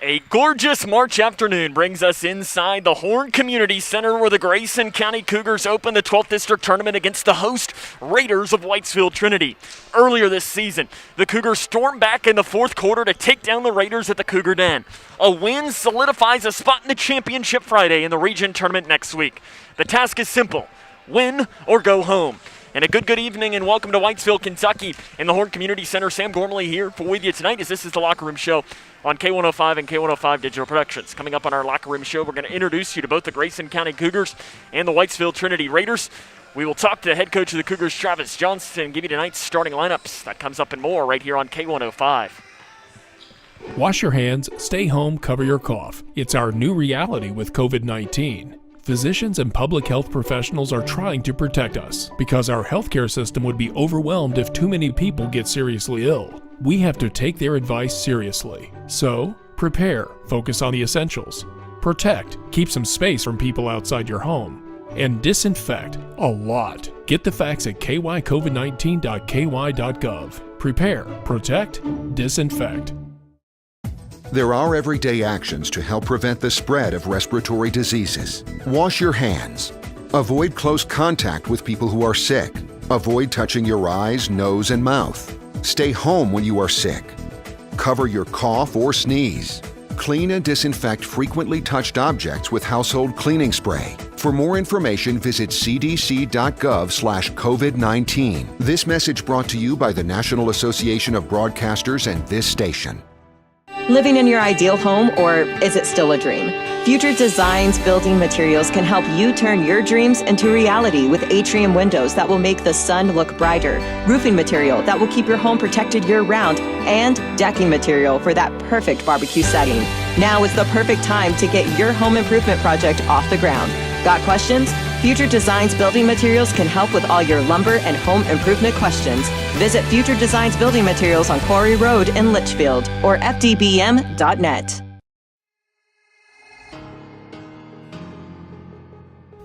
A gorgeous March afternoon brings us inside the Horn Community Center where the Grayson County Cougars open the 12th District Tournament against the host Raiders of Whitesville Trinity. Earlier this season, the Cougars stormed back in the fourth quarter to take down the Raiders at the Cougar Den. A win solidifies a spot in the championship Friday in the region tournament next week. The task is simple: win or go home. And a good evening and welcome to Whitesville, Kentucky in the Horn Community Center. Sam Gormley here with you tonight as this is the Locker Room Show on K105 and K105 Digital Productions. Coming up on our Locker Room Show, we're going to introduce you to both the Grayson County Cougars and the Whitesville Trinity Raiders. We will talk to the head coach of the Cougars, Travis Johnston, and give you tonight's starting lineups. That comes up and more right here on K105. Wash your hands, stay home, cover your cough. It's our new reality with COVID-19. Physicians and public health professionals are trying to protect us because our healthcare system would be overwhelmed if too many people get seriously ill. We have to take their advice seriously. So, prepare, focus on the essentials. Protect, keep some space from people outside your home. And disinfect, a lot. Get the facts at kycovid19.ky.gov. Prepare, protect, disinfect. There are everyday actions to help prevent the spread of respiratory diseases. Wash your hands. Avoid close contact with people who are sick. Avoid touching your eyes, nose, and mouth. Stay home when you are sick. Cover your cough or sneeze. Clean and disinfect frequently touched objects with household cleaning spray. For more information, visit cdc.gov/COVID-19. This message brought to you by the National Association of Broadcasters and this station. Living in your ideal home, or is it still a dream? Future Designs Building Materials can help you turn your dreams into reality with atrium windows that will make the sun look brighter, roofing material that will keep your home protected year-round, and decking material for that perfect barbecue setting. Now is the perfect time to get your home improvement project off the ground. Got questions? Future Designs Building Materials can help with all your lumber and home improvement questions. Visit Future Designs Building Materials on Quarry Road in Litchfield or fdbm.net.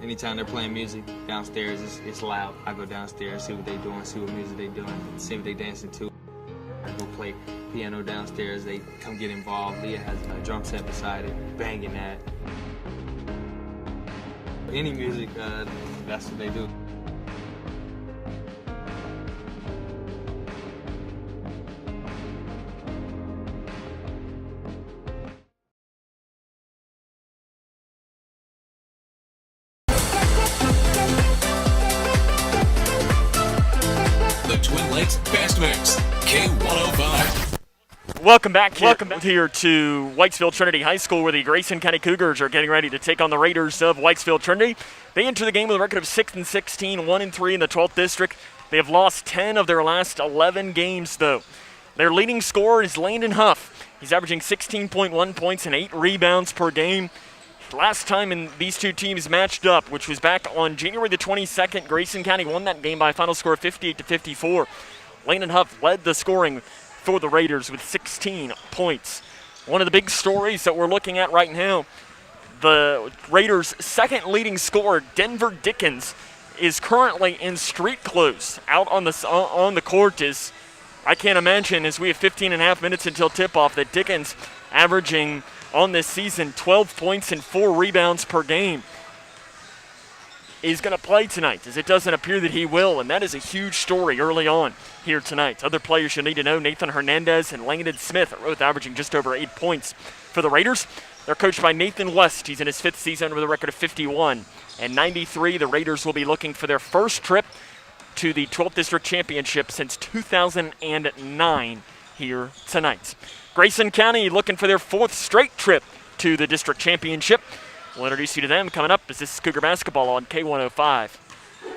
Anytime they're playing music downstairs, it's loud. I go downstairs, see what they're doing, see what music they're doing, see what they're dancing to. I go play piano downstairs, they come get involved. Leah has a drum set beside it, banging that. Any music, that's what they do. The Twin Lakes Fast Mix, K105. Welcome back here to Whitesville Trinity High School where the Grayson County Cougars are getting ready to take on the Raiders of Whitesville Trinity. They enter the game with a record of 6-16, 1-3 in the 12th District. They have lost 10 of their last 11 games, though. Their leading scorer is Landon Huff. He's averaging 16.1 points and 8 rebounds per game. Last time these two teams matched up, which was back on January the 22nd, Grayson County won that game by a final score of 58-54. Landon Huff led the scoring for the Raiders with 16 points. One of the big stories that we're looking at right now, the Raiders' second leading scorer, Denver Dickens, is currently in street clothes out on the court. I can't imagine, as we have 15 and a half minutes until tip-off, that Dickens averaging on this season 12 points and 4 rebounds per game is going to play tonight, as it doesn't appear that he will, and that is a huge story early on here tonight. Other players you'll need to know, Nathan Hernandez and Langdon Smith are both averaging just over 8 points for the Raiders. They're coached by Nathan West. He's in his 5th season with a record of 51 and 93. The Raiders will be looking for their first trip to the 12th District Championship since 2009 here tonight. Grayson County looking for their 4th straight trip to the District Championship. We'll introduce you to them coming up as this is Cougar Basketball on K105.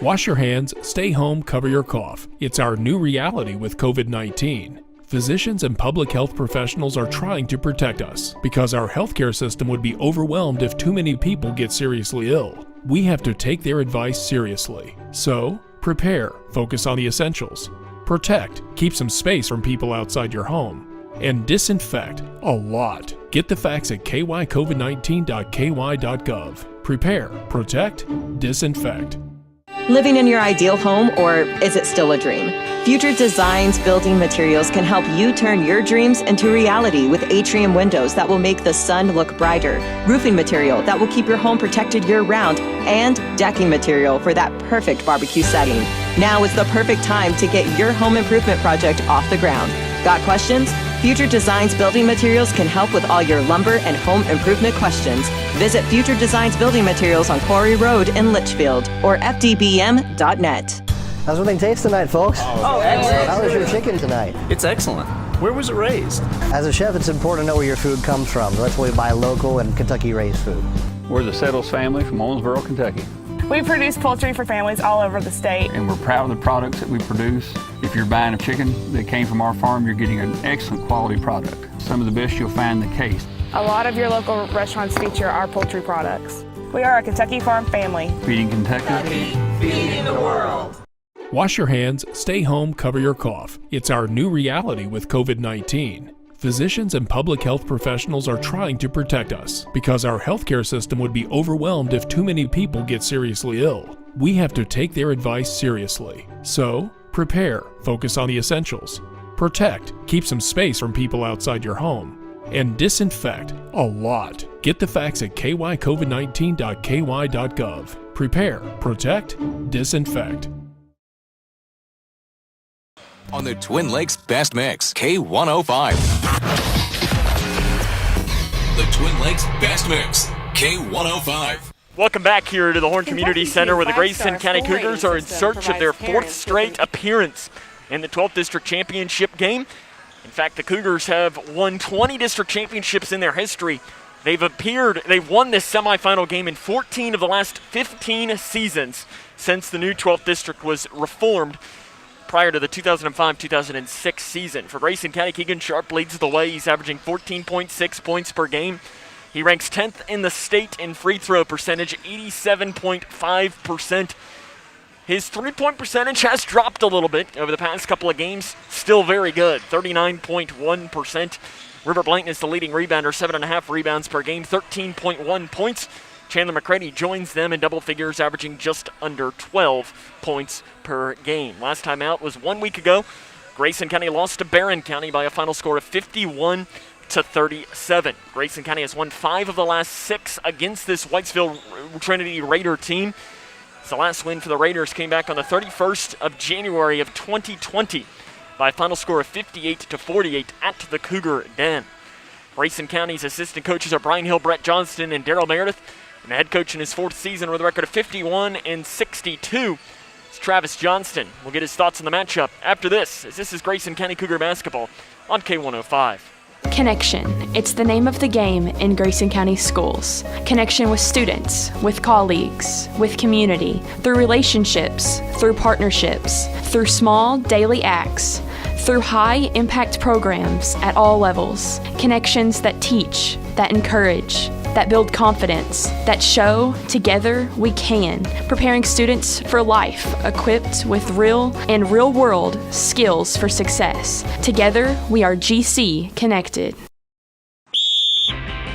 Wash your hands, stay home, cover your cough. It's our new reality with COVID-19. Physicians and public health professionals are trying to protect us because our healthcare system would be overwhelmed if too many people get seriously ill. We have to take their advice seriously. So, prepare, focus on the essentials. Protect, keep some space from people outside your home. And disinfect, a lot. Get the facts at kycovid19.ky.gov. Prepare, protect, disinfect. Living in your ideal home, or is it still a dream? Future Designs Building Materials can help you turn your dreams into reality with atrium windows that will make the sun look brighter, roofing material that will keep your home protected year-round, and decking material for that perfect barbecue setting. Now is the perfect time to get your home improvement project off the ground. Got questions? Future Designs Building Materials can help with all your lumber and home improvement questions. Visit Future Designs Building Materials on Quarry Road in Litchfield or fdbm.net. How's everything taste tonight, folks? Oh, excellent. How was your chicken tonight? It's excellent. Where was it raised? As a chef, it's important to know where your food comes from. That's why we buy local and Kentucky-raised food. We're the Settles family from Owensboro, Kentucky. We produce poultry for families all over the state. And we're proud of the products that we produce. If you're buying a chicken that came from our farm, you're getting an excellent quality product. Some of the best you'll find in the case. A lot of your local restaurants feature our poultry products. We are a Kentucky farm family. Feeding Kentucky. Feeding the world. Wash your hands, stay home, cover your cough. It's our new reality with COVID-19. Physicians and public health professionals are trying to protect us because our healthcare system would be overwhelmed if too many people get seriously ill. We have to take their advice seriously. So, prepare, focus on the essentials. Protect, keep some space from people outside your home. And disinfect a lot. Get the facts at kycovid19.ky.gov. Prepare, protect, disinfect. On the Twin Lakes Best Mix, K105. The Twin Lakes Best Mix, K105. Welcome back here to the Horn Community Center, where the Grayson County Cougars are in search of their fourth straight appearance in the 12th District Championship game. In fact, the Cougars have won 20 district championships in their history. They've won this semifinal game in 14 of the last 15 seasons since the new 12th District was reformed prior to the 2005-2006 season. For Grayson County, Keegan Sharp leads the way. He's averaging 14.6 points per game. He ranks 10th in the state in free throw percentage, 87.5%. His three-point percentage has dropped a little bit over the past couple of games. Still very good, 39.1%. River Blanton is the leading rebounder, 7.5 rebounds per game, 13.1 points. Chandler McCready joins them in double figures, averaging just under 12 points per game. Last time out was 1 week ago. Grayson County lost to Barron County by a final score of 51-37. Grayson County has won 5 of the last 6 against this Whitesville Trinity Raider team. The last win for the Raiders came back on the 31st of January of 2020 by a final score of 58-48 at the Cougar Den. Grayson County's assistant coaches are Brian Hill, Brett Johnston, and Daryl Meredith. And the head coach in his 4th season with a record of 51-62 is Travis Johnston. We'll get his thoughts on the matchup after this, as this is Grayson County Cougar basketball on K105. Connection. It's the name of the game in Grayson County schools. Connection with students, with colleagues, with community, through relationships, through partnerships, through small daily acts, through high-impact programs at all levels. Connections that teach, that encourage, that build confidence, that show together we can, preparing students for life, equipped with real and real-world skills for success. Together, we are GC Connected.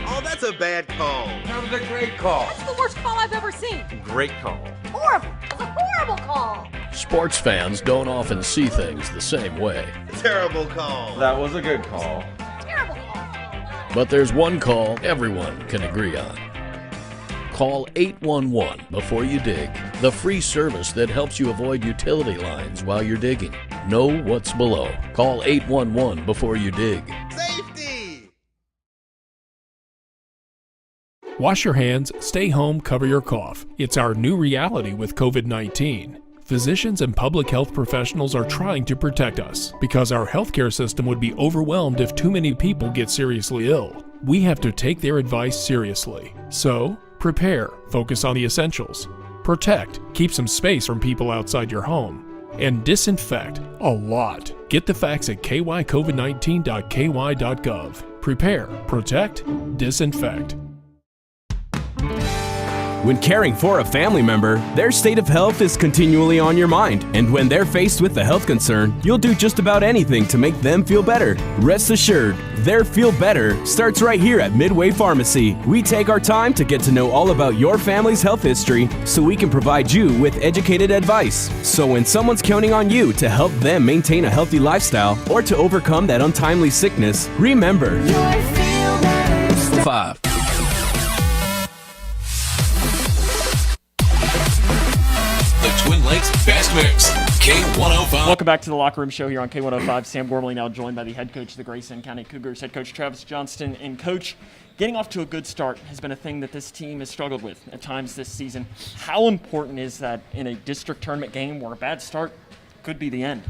Oh, that's a bad call. That was a great call. That's the worst call I've ever seen. Great call. Horrible. It's a horrible call. Sports fans don't often see things the same way. Terrible call. That was a good call. Terrible call. But there's one call everyone can agree on. Call 811 before you dig, the free service that helps you avoid utility lines while you're digging. Know what's below. Call 811 before you dig. Safety! Wash your hands, stay home, cover your cough. It's our new reality with COVID-19. Physicians and public health professionals are trying to protect us because our healthcare system would be overwhelmed if too many people get seriously ill. We have to take their advice seriously. So, prepare, focus on the essentials. Protect, keep some space from people outside your home. And disinfect a lot. Get the facts at kycovid19.ky.gov. Prepare, protect, disinfect. When caring for a family member, their state of health is continually on your mind. And when they're faced with a health concern, you'll do just about anything to make them feel better. Rest assured, their feel better starts right here at Midway Pharmacy. We take our time to get to know all about your family's health history so we can provide you with educated advice. So when someone's counting on you to help them maintain a healthy lifestyle or to overcome that untimely sickness, remember, 5. The Twin Lakes Best Mix, K105. Welcome back to the Locker Room Show here on K105. Sam Gormley now joined by the head coach of the Grayson County Cougars, head coach Travis Johnston. And coach, getting off to a good start has been a thing that this team has struggled with at times this season. How important is that in a district tournament game where a bad start could be the end?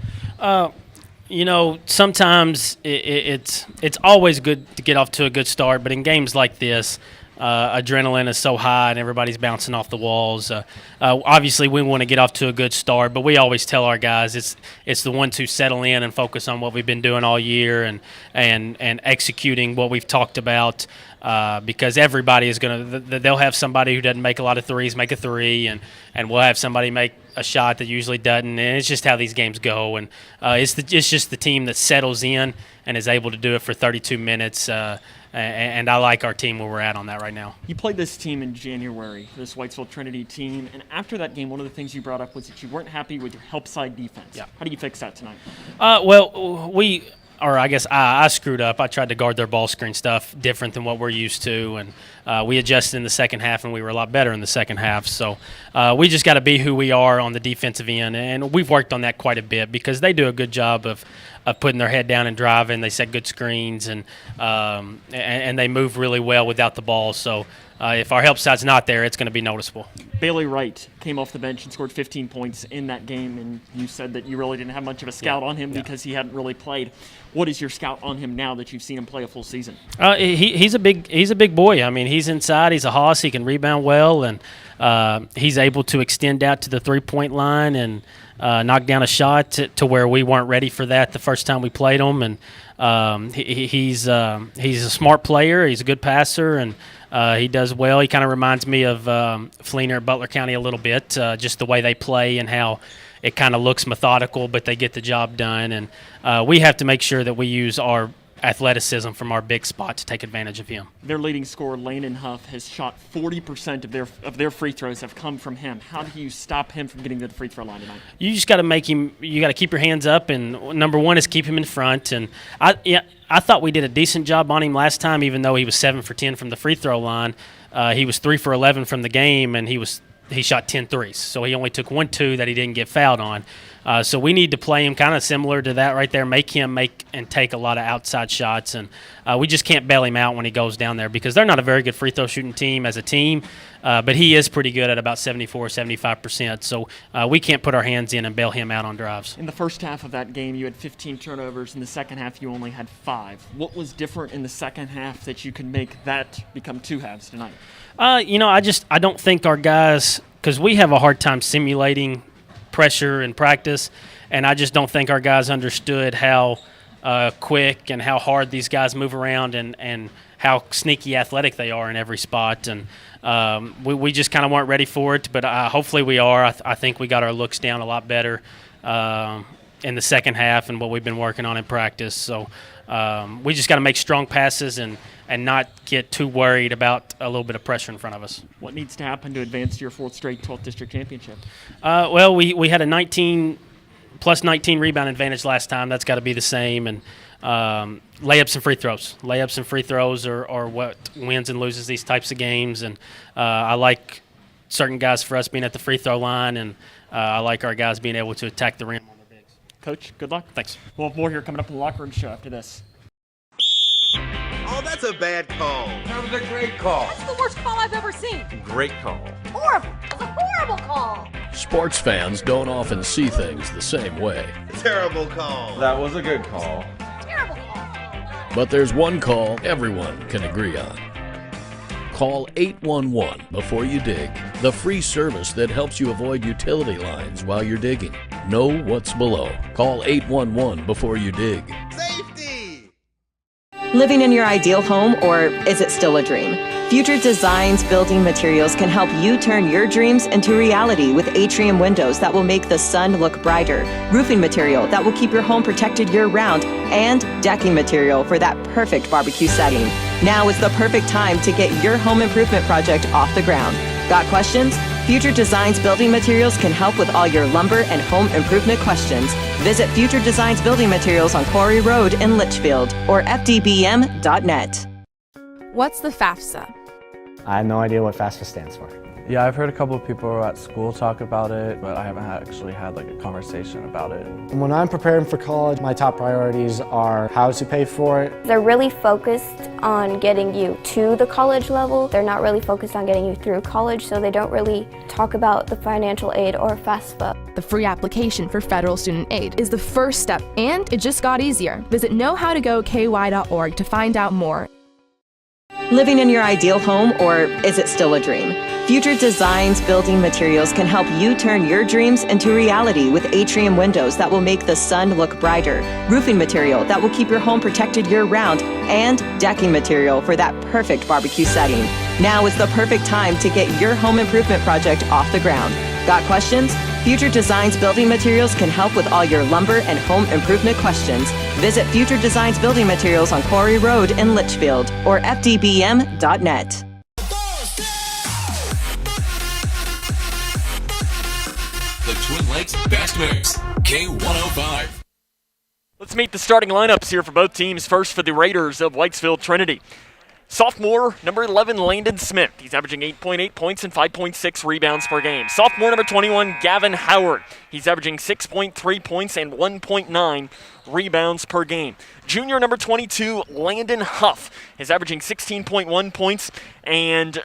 You know, sometimes it's always good to get off to a good start, but in games like this, adrenaline is so high and everybody's bouncing off the walls. Obviously, we want to get off to a good start, but we always tell our guys it's the ones who settle in and focus on what we've been doing all year and executing what we've talked about. Because everybody is they'll have somebody who doesn't make a lot of threes make a three, and we'll have somebody make a shot that usually doesn't, and it's just how these games go. And it's just the team that settles in and is able to do it for 32 minutes. And I like our team where we're at on that right now. You played this team in January, this Whitesville Trinity team, and after that game, one of the things you brought up was that you weren't happy with your help side defense. Yeah. How do you fix that tonight? I screwed up. I tried to guard their ball screen stuff different than what we're used to, and we adjusted in the second half, and we were a lot better in the second half. So we just got to be who we are on the defensive end, and we've worked on that quite a bit because they do a good job of putting their head down and driving. They set good screens, and they move really well without the ball. So if our help side's not there, it's going to be noticeable. Bailey Wright came off the bench and scored 15 points in that game, and you said that you really didn't have much of a scout on him because he hadn't really played. What is your scout on him now that you've seen him play a full season? He's a big boy. I mean, he's inside. He's a hoss. He can rebound well, and he's able to extend out to the three-point line and knock down a shot to where we weren't ready for that the first time we played him. And he's a smart player. He's a good passer, and he does well. He kind of reminds me of Fleener at Butler County a little bit, just the way they play and how it kind of looks methodical, but they get the job done. And we have to make sure that we use our athleticism from our big spot to take advantage of him. Their leading scorer, Landon Huff, has shot 40% of their free throws have come from him. How do you stop him from getting to the free throw line tonight? You just got to make him. You got to keep your hands up, and number one is keep him in front. And I thought we did a decent job on him last time, even though he was 7 for 10 from the free throw line. He was 3 for 11 from the game, and he shot 10 threes. So he only took 1-2 that he didn't get fouled on. So we need to play him kind of similar to that right there, make him make and take a lot of outside shots. And we just can't bail him out when he goes down there because they're not a very good free throw shooting team as a team, but he is pretty good at about 74-75%. So we can't put our hands in and bail him out on drives. In the first half of that game, you had 15 turnovers. In the second half, you only had 5. What was different in the second half that you could make that become 2 halves tonight? I don't think our guys, because we have a hard time simulating pressure in practice, and I just don't think our guys understood how quick and how hard these guys move around and how sneaky athletic they are in every spot. And we just kind of weren't ready for it, but hopefully we are. I think we got our looks down a lot better in the second half and what we've been working on in practice. So we just got to make strong passes and not get too worried about a little bit of pressure in front of us. What needs to happen to advance to your 4th straight 12th district championship? We had a 19 rebound advantage last time. That's got to be the same. And layups and free throws. Layups and free throws are what wins and loses these types of games. And I like certain guys for us being at the free throw line, and I like our guys being able to attack the rim on their bigs. Coach, good luck. Thanks. We'll have more here coming up in the Locker Room Show after this. Oh, that's a bad call. That was a great call. That's the worst call I've ever seen. Great call. Horrible. It's a horrible call. Sports fans don't often see things the same way. Terrible call. That was a good call. Terrible call. But there's one call everyone can agree on. Call 811 before you dig, the free service that helps you avoid utility lines while you're digging. Know what's below. Call 811 before you dig. Safety! Living in your ideal home, or is it still a dream? Future Designs Building Materials can help you turn your dreams into reality with atrium windows that will make the sun look brighter, roofing material that will keep your home protected year-round, and decking material for that perfect barbecue setting. Now is the perfect time to get your home improvement project off the ground. Got questions? Future Designs Building Materials can help with all your lumber and home improvement questions. Visit Future Designs Building Materials on Quarry Road in Litchfield or fdbm.net. What's the FAFSA? I have no idea what FAFSA stands for. Yeah, I've heard a couple of people at school talk about it, but I haven't actually had like a conversation about it. When I'm preparing for college, my top priorities are how to pay for it. They're really focused on getting you to the college level. They're not really focused on getting you through college, so they don't really talk about the financial aid or FAFSA. The free application for federal student aid is the first step, and it just got easier. Visit knowhowtogoky.org to find out more. Living in your ideal home, or is it still a dream? Future Designs Building Materials can help you turn your dreams into reality with atrium windows that will make the sun look brighter, roofing material that will keep your home protected year-round, and decking material for that perfect barbecue setting. Now is the perfect time to get your home improvement project off the ground. Got questions? Future Designs Building Materials can help with all your lumber and home improvement questions. Visit Future Designs Building Materials on Quarry Road in Litchfield or fdbm.net. The Twin Lakes Best Mix, K105. Let's meet the starting lineups here for both teams. First for the Raiders of Whitesville Trinity. Sophomore, number 11, Landon Smith. He's averaging 8.8 points and 5.6 rebounds per game. Sophomore, number 21, Gavin Howard. He's averaging 6.3 points and 1.9 rebounds per game. Junior, number 22, Landon Huff. Is averaging 16.1 points and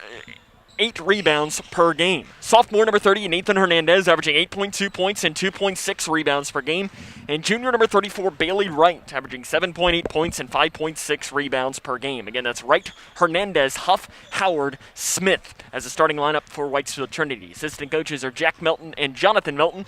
8 rebounds per game. Sophomore, number 30, Nathan Hernandez, averaging 8.2 points and 2.6 rebounds per game. And junior, number 34, Bailey Wright, averaging 7.8 points and 5.6 rebounds per game. Again, that's Wright, Hernandez, Huff, Howard, Smith as a starting lineup for Whitesville Trinity. Assistant coaches are Jack Melton and Jonathan Melton,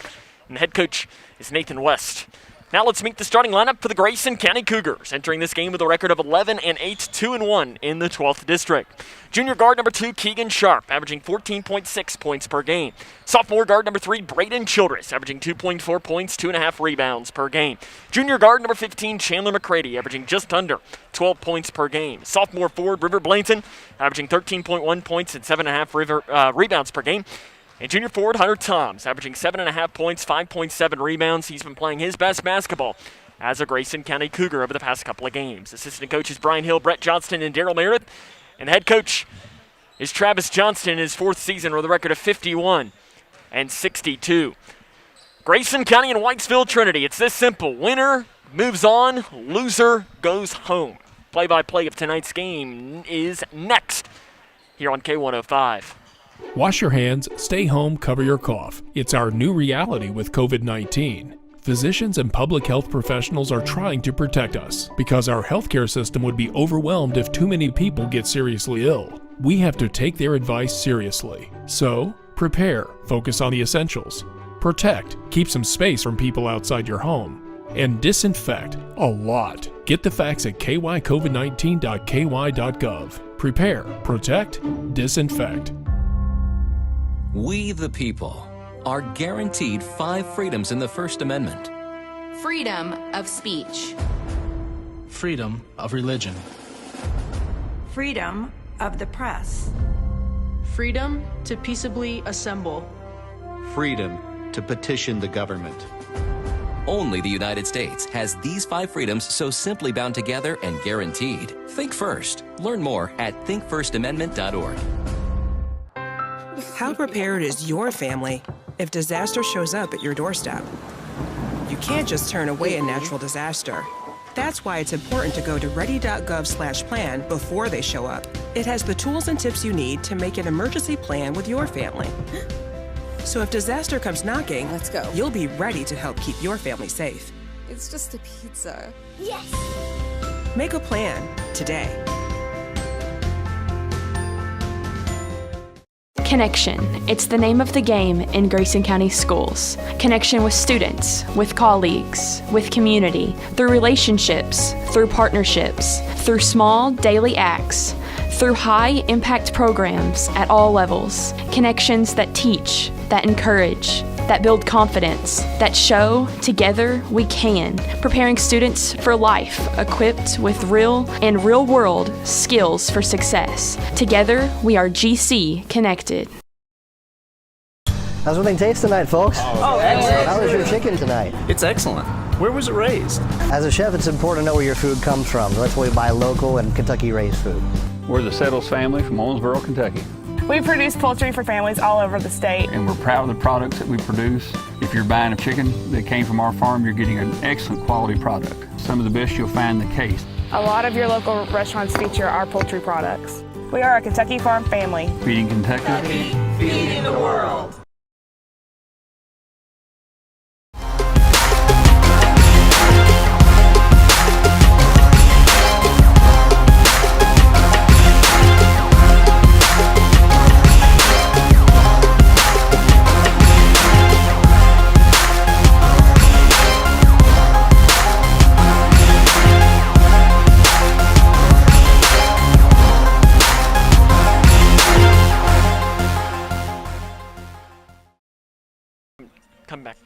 and the head coach is Nathan West. Now let's meet the starting lineup for the Grayson County Cougars, entering this game with a record of 11-8, 2-1 in the 12th District. Junior guard number 2, Keegan Sharp, averaging 14.6 points per game. Sophomore guard number 3, Braden Childress, averaging 2.4 points, 2.5 rebounds per game. Junior guard number 15, Chandler McCready, averaging just under 12 points per game. Sophomore forward, River Blanton, averaging 13.1 points and 7.5 rebounds per game. And junior forward Hunter Toms, averaging 7.5 points, 5.7 rebounds. He's been playing his best basketball as a Grayson County Cougar over the past couple of games. Assistant coaches Brian Hill, Brett Johnston, and Daryl Meredith. And the head coach is Travis Johnston in his 4th season with a record of 51 and 62. Grayson County and Whitesville Trinity. It's this simple. Winner moves on, loser goes home. Play-by-play of tonight's game is next here on K105. Wash your hands, stay home, cover your cough. It's our new reality with COVID-19. Physicians and public health professionals are trying to protect us because our healthcare system would be overwhelmed if too many people get seriously ill. We have to take their advice seriously. So, prepare, focus on the essentials. Protect, keep some space from people outside your home. And disinfect a lot. Get the facts at kycovid19.ky.gov. Prepare, protect, disinfect. We, the people, are guaranteed 5 freedoms in the First Amendment. Freedom of speech. Freedom of religion. Freedom of the press. Freedom to peaceably assemble. Freedom to petition the government. Only the United States has these 5 freedoms so simply bound together and guaranteed. Think first. Learn more at thinkfirstamendment.org. How prepared is your family if disaster shows up at your doorstep? You can't just turn away a natural disaster. That's why it's important to go to ready.gov/plan before they show up. It has the tools and tips you need to make an emergency plan with your family. So if disaster comes knocking, let's go. You'll be ready to help keep your family safe. It's just a pizza. Yes! Make a plan today. Connection. It's the name of the game in Grayson County schools. Connection with students, with colleagues, with community, through relationships, through partnerships, through small daily acts, through high-impact programs at all levels, connections that teach, that encourage, that build confidence, that show together we can, preparing students for life, equipped with real and real-world skills for success. Together, we are GC Connected. How's everything taste tonight, folks? Oh, excellent. How was your chicken tonight? It's excellent. Where was it raised? As a chef, it's important to know where your food comes from. That's why we buy local and Kentucky-raised food. We're the Settles family from Owensboro, Kentucky. We produce poultry for families all over the state. And we're proud of the products that we produce. If you're buying a chicken that came from our farm, you're getting an excellent quality product. Some of the best you'll find in the case. A lot of your local restaurants feature our poultry products. We are a Kentucky farm family. Feeding Kentucky. Feeding the world. Come back.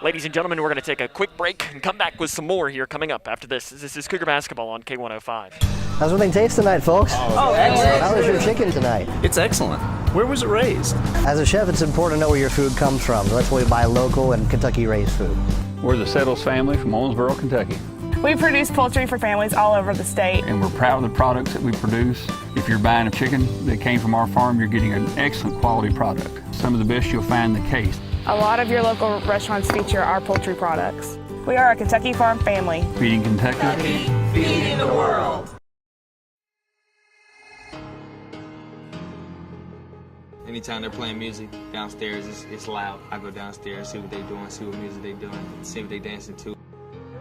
Ladies and gentlemen, we're going to take a quick break and come back with some more here coming up after this. This is Cougar Basketball on K105. How's everything taste tonight, folks? Oh, excellent. How was your chicken tonight? It's excellent. Where was it raised? As a chef, it's important to know where your food comes from. That's why we buy local and Kentucky-raised food. We're the Settles family from Owensboro, Kentucky. We produce poultry for families all over the state. And we're proud of the products that we produce. If you're buying a chicken that came from our farm, you're getting an excellent quality product. Some of the best you'll find in the case. A lot of your local restaurants feature our poultry products. We are a Kentucky farm family. Feeding Kentucky. Feeding the world. Anytime they're playing music downstairs, it's loud. I go downstairs, see what they're doing, see what music they're doing, see what they're dancing to.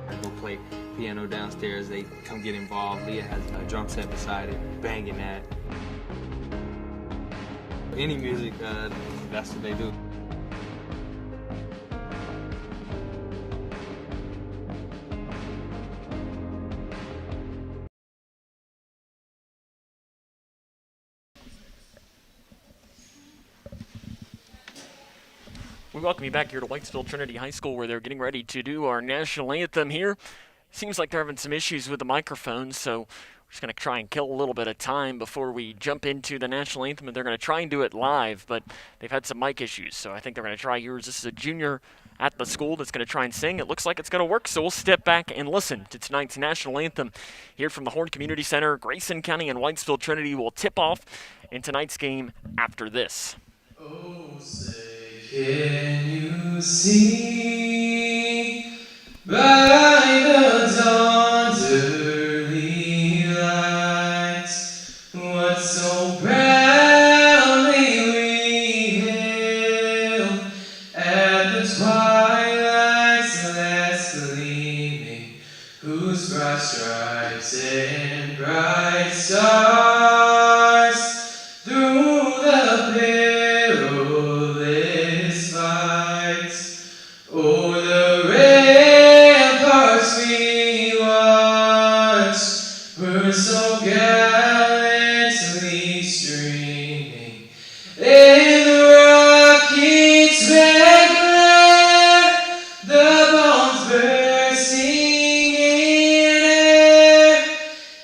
I go play piano downstairs, they come get involved. Leah has a drum set beside it, banging that. Any music, that's what they do. We welcome you back here to Whitesville Trinity High School, where they're getting ready to do our national anthem here. Seems like they're having some issues with the microphones, so we're just going to try and kill a little bit of time before we jump into the national anthem, and they're going to try and do it live, but they've had some mic issues, so I think they're going to try yours. This is a junior at the school that's going to try and sing. It looks like it's going to work, so we'll step back and listen to tonight's national anthem here from the Horn Community Center. Grayson County and Whitesville Trinity will tip off in tonight's game after this. Oh, say, can you see by the dawn's early light what so proudly we hailed at the twilight's last gleaming, whose broad stripes and bright stars through the perilous fight o'er the ramparts we watched were so gallantly streaming, and the rockets' red glare, the bombs bursting in air,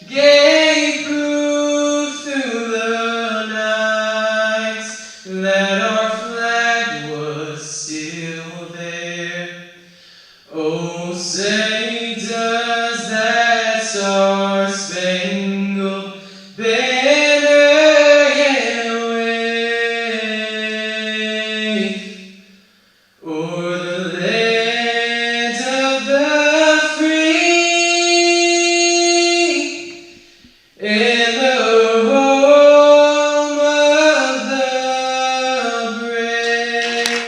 gave proof through the night that our flag was still there. Oh, say does that star-spangled banner yet wave o'er the land of the free and the home of the brave?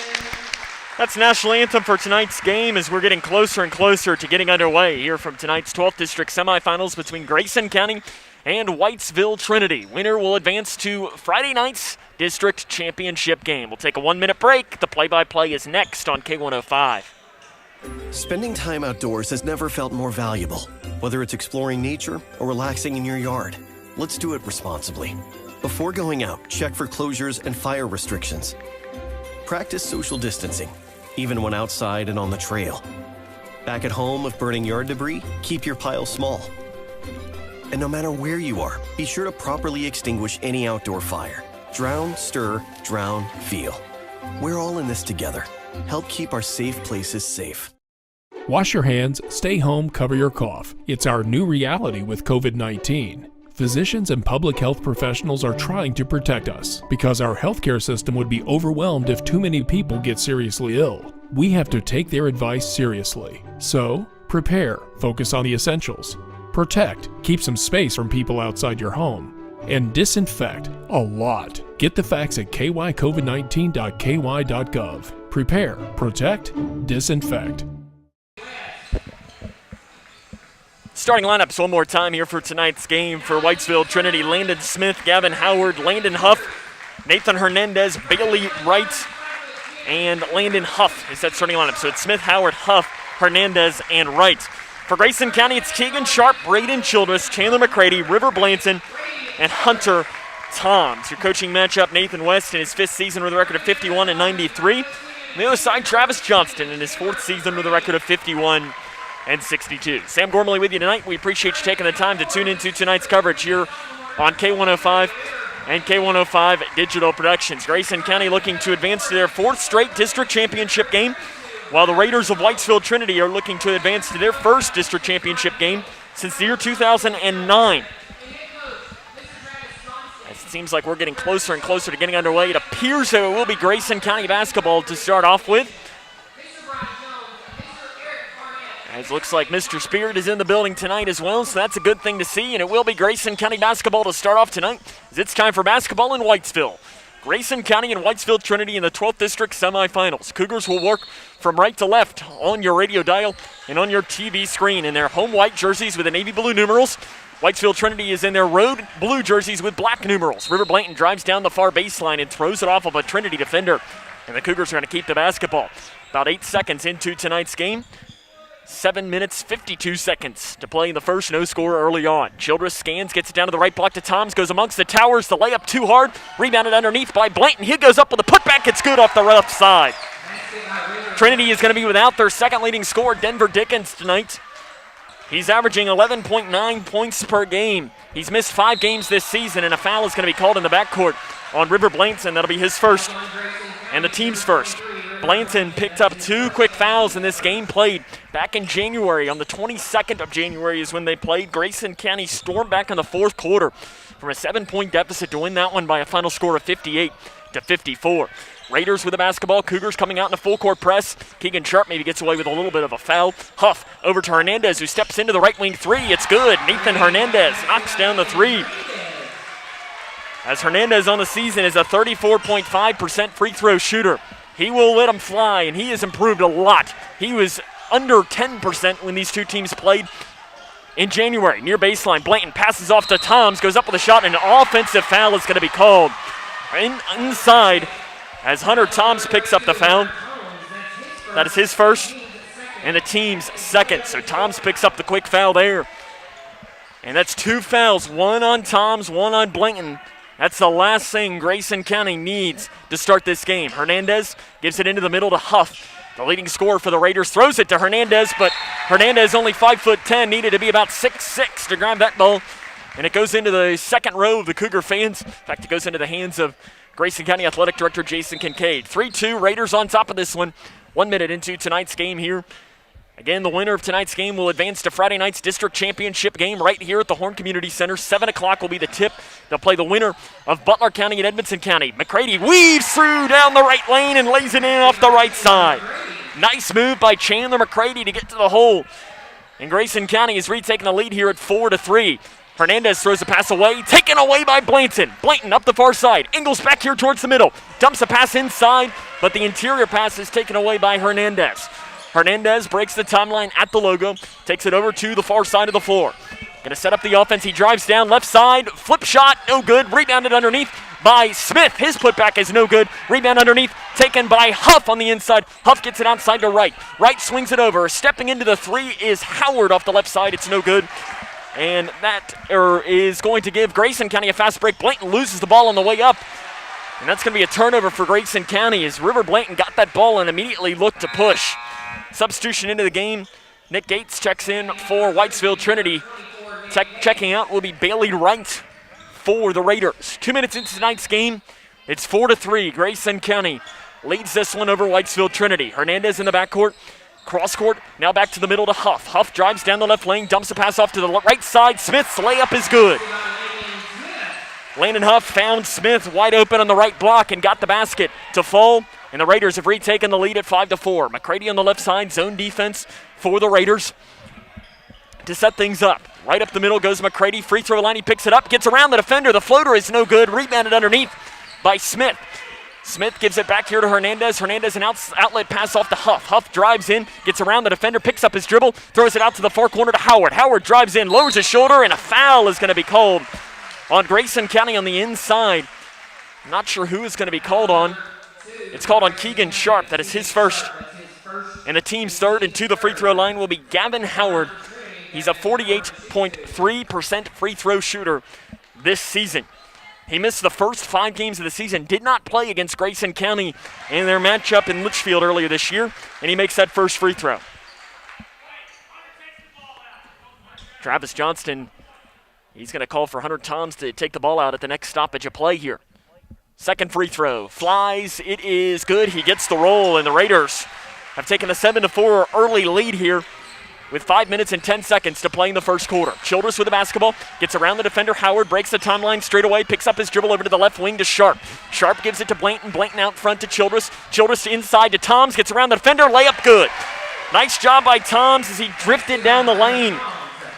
That's the national anthem for tonight's game as we're getting closer and closer to getting underway here from tonight's 12th District semifinals between Grayson County and Whitesville Trinity. Winner will advance to Friday night's district championship game. We'll take a 1-minute break. The play-by-play is next on K105. Spending time outdoors has never felt more valuable. Whether it's exploring nature or relaxing in your yard, let's do it responsibly. Before going out, check for closures and fire restrictions. Practice social distancing, even when outside and on the trail. Back at home, if burning yard debris, keep your pile small. And no matter where you are, be sure to properly extinguish any outdoor fire. Drown, stir, drown, feel. We're all in this together. Help keep our safe places safe. Wash your hands, stay home, cover your cough. It's our new reality with COVID-19. Physicians and public health professionals are trying to protect us because our healthcare system would be overwhelmed if too many people get seriously ill. We have to take their advice seriously. So, prepare, focus on the essentials. Protect, keep some space from people outside your home. And disinfect a lot. Get the facts at kycovid19.ky.gov. Prepare, protect, disinfect. Starting lineups one more time here for tonight's game for Whitesville Trinity. Landon Smith, Gavin Howard, Landon Huff, Nathan Hernandez, Bailey Wright, and Landon Huff is that starting lineup. So it's Smith, Howard, Huff, Hernandez, and Wright. For Grayson County, it's Keegan Sharp, Braden Childress, Chandler McCready, River Blanton, and Hunter Toms. Your coaching matchup, Nathan West in his 5th season with a record of 51-93. On the other side, Travis Johnston in his 4th season with a record of 51-62. Sam Gormley with you tonight. We appreciate you taking the time to tune into tonight's coverage here on K105 and K105 Digital Productions. Grayson County looking to advance to their 4th straight district championship game, while the Raiders of Whitesville Trinity are looking to advance to their 1st district championship game since the year 2009. As it seems like we're getting closer and closer to getting underway, it appears that it will be Grayson County basketball to start off with. As it looks like Mr. Spirit is in the building tonight as well, so that's a good thing to see, and it will be Grayson County basketball to start off tonight, as it's time for basketball in Whitesville. Grayson County and Whitesville Trinity in the 12th District Semifinals. Cougars will work from right to left on your radio dial and on your TV screen in their home white jerseys with the navy blue numerals. Whitesville Trinity is in their road blue jerseys with black numerals. River Blanton drives down the far baseline and throws it off of a Trinity defender, and the Cougars are going to keep the basketball. About 8 seconds into tonight's game. 7 minutes, 52 seconds to play in the first, no score early on. Childress scans, gets it down to the right block to Toms, goes amongst the towers, the layup too hard, rebounded underneath by Blanton. He goes up with a putback, it's good off the left side. Trinity is going to be without their second leading scorer, Denver Dickens, tonight. He's averaging 11.9 points per game. He's missed 5 games this season, and a foul is going to be called in the backcourt on River Blanton. That'll be his first and the team's first. Blanton picked up 2 quick fouls in this game played back in January. On the 22nd of January is when they played. Grayson County stormed back in the 4th quarter from a 7-point deficit to win that one by a final score of 58-54. Raiders with the basketball. Cougars coming out in a full-court press. Keegan Sharp maybe gets away with a little bit of a foul. Huff over to Hernandez, who steps into the right wing 3. It's good. Nathan Hernandez knocks down the 3. As Hernandez on the season is a 34.5% free throw shooter. He will let him fly, and he has improved a lot. He was under 10% when these two teams played in January. Near baseline, Blanton passes off to Toms, goes up with a shot, and an offensive foul is going to be called inside as Hunter Toms picks up the foul. That is his first and the team's second. So Toms picks up the quick foul there. And that's 2 fouls, 1 on Toms, 1 on Blanton. That's the last thing Grayson County needs to start this game. Hernandez gives it into the middle to Huff. The leading scorer for the Raiders throws it to Hernandez, but Hernandez only 5'10", needed to be about 6'6" to grab that ball. And it goes into the second row of the Cougar fans. In fact, it goes into the hands of Grayson County Athletic Director Jason Kincaid. 3-2, Raiders on top of this one. 1 minute into tonight's game here. Again, the winner of tonight's game will advance to Friday night's district championship game right here at the Horn Community Center. 7 o'clock will be the tip. They'll play the winner of Butler County and Edmondson County. McCready weaves through down the right lane and lays it in off the right side. Nice move by Chandler McCready to get to the hole. And Grayson County is retaking the lead here at 4-3. Hernandez throws a pass away, taken away by Blanton. Blanton up the far side. Ingles back here towards the middle. Dumps a pass inside, but the interior pass is taken away by Hernandez. Hernandez breaks the timeline at the logo, takes it over to the far side of the floor. Going to set up the offense. He drives down left side, flip shot, no good. Rebounded underneath by Smith. His putback is no good. Rebound underneath, taken by Huff on the inside. Huff gets it outside to Wright. Wright swings it over. Stepping into the three is Howard off the left side. It's no good. And that is going to give Grayson County a fast break. Blanton loses the ball on the way up. And that's going to be a turnover for Grayson County as River Blanton got that ball and immediately looked to push. Substitution into the game. Nick Gates checks in for Whitesville Trinity. Checking out will be Bailey Wright for the Raiders. 2 minutes into tonight's game, it's 4-3. Grayson County leads this one over Whitesville Trinity. Hernandez in the backcourt. Cross court, now back to the middle to Huff. Huff drives down the left lane, dumps a pass off to the right side. Smith's layup is good. Landon Huff found Smith wide open on the right block and got the basket to fall. And the Raiders have retaken the lead at 5-4. McCready on the left side, zone defense for the Raiders to set things up. Right up the middle goes McCready. Free throw line, he picks it up, gets around the defender. The floater is no good. Rebounded underneath by Smith. Smith gives it back here to Hernandez. Hernandez an outlet pass off to Huff. Huff drives in, gets around the defender, picks up his dribble, throws it out to the far corner to Howard. Howard drives in, lowers his shoulder, and a foul is going to be called on Grayson County on the inside. Not sure who is going to be called on. It's called on Keegan Sharp. That is his first. And the team's third, and to the free throw line will be Gavin Howard. He's a 48.3% free throw shooter this season. He missed the first 5 games of the season, did not play against Grayson County in their matchup in Litchfield earlier this year, and he makes that first free throw. Travis Johnston, he's going to call for Hunter Toms to take the ball out at the next stoppage of play here. Second free throw, flies, it is good. He gets the roll, and the Raiders have taken a 7-4 early lead here with 5 minutes and 10 seconds to play in the first quarter. Childress with the basketball, gets around the defender. Howard breaks the timeline straight away, picks up his dribble over to the left wing to Sharp. Sharp gives it to Blanton. Blanton out front to Childress. Childress inside to Toms, gets around the defender, layup good. Nice job by Toms as he drifted down the lane,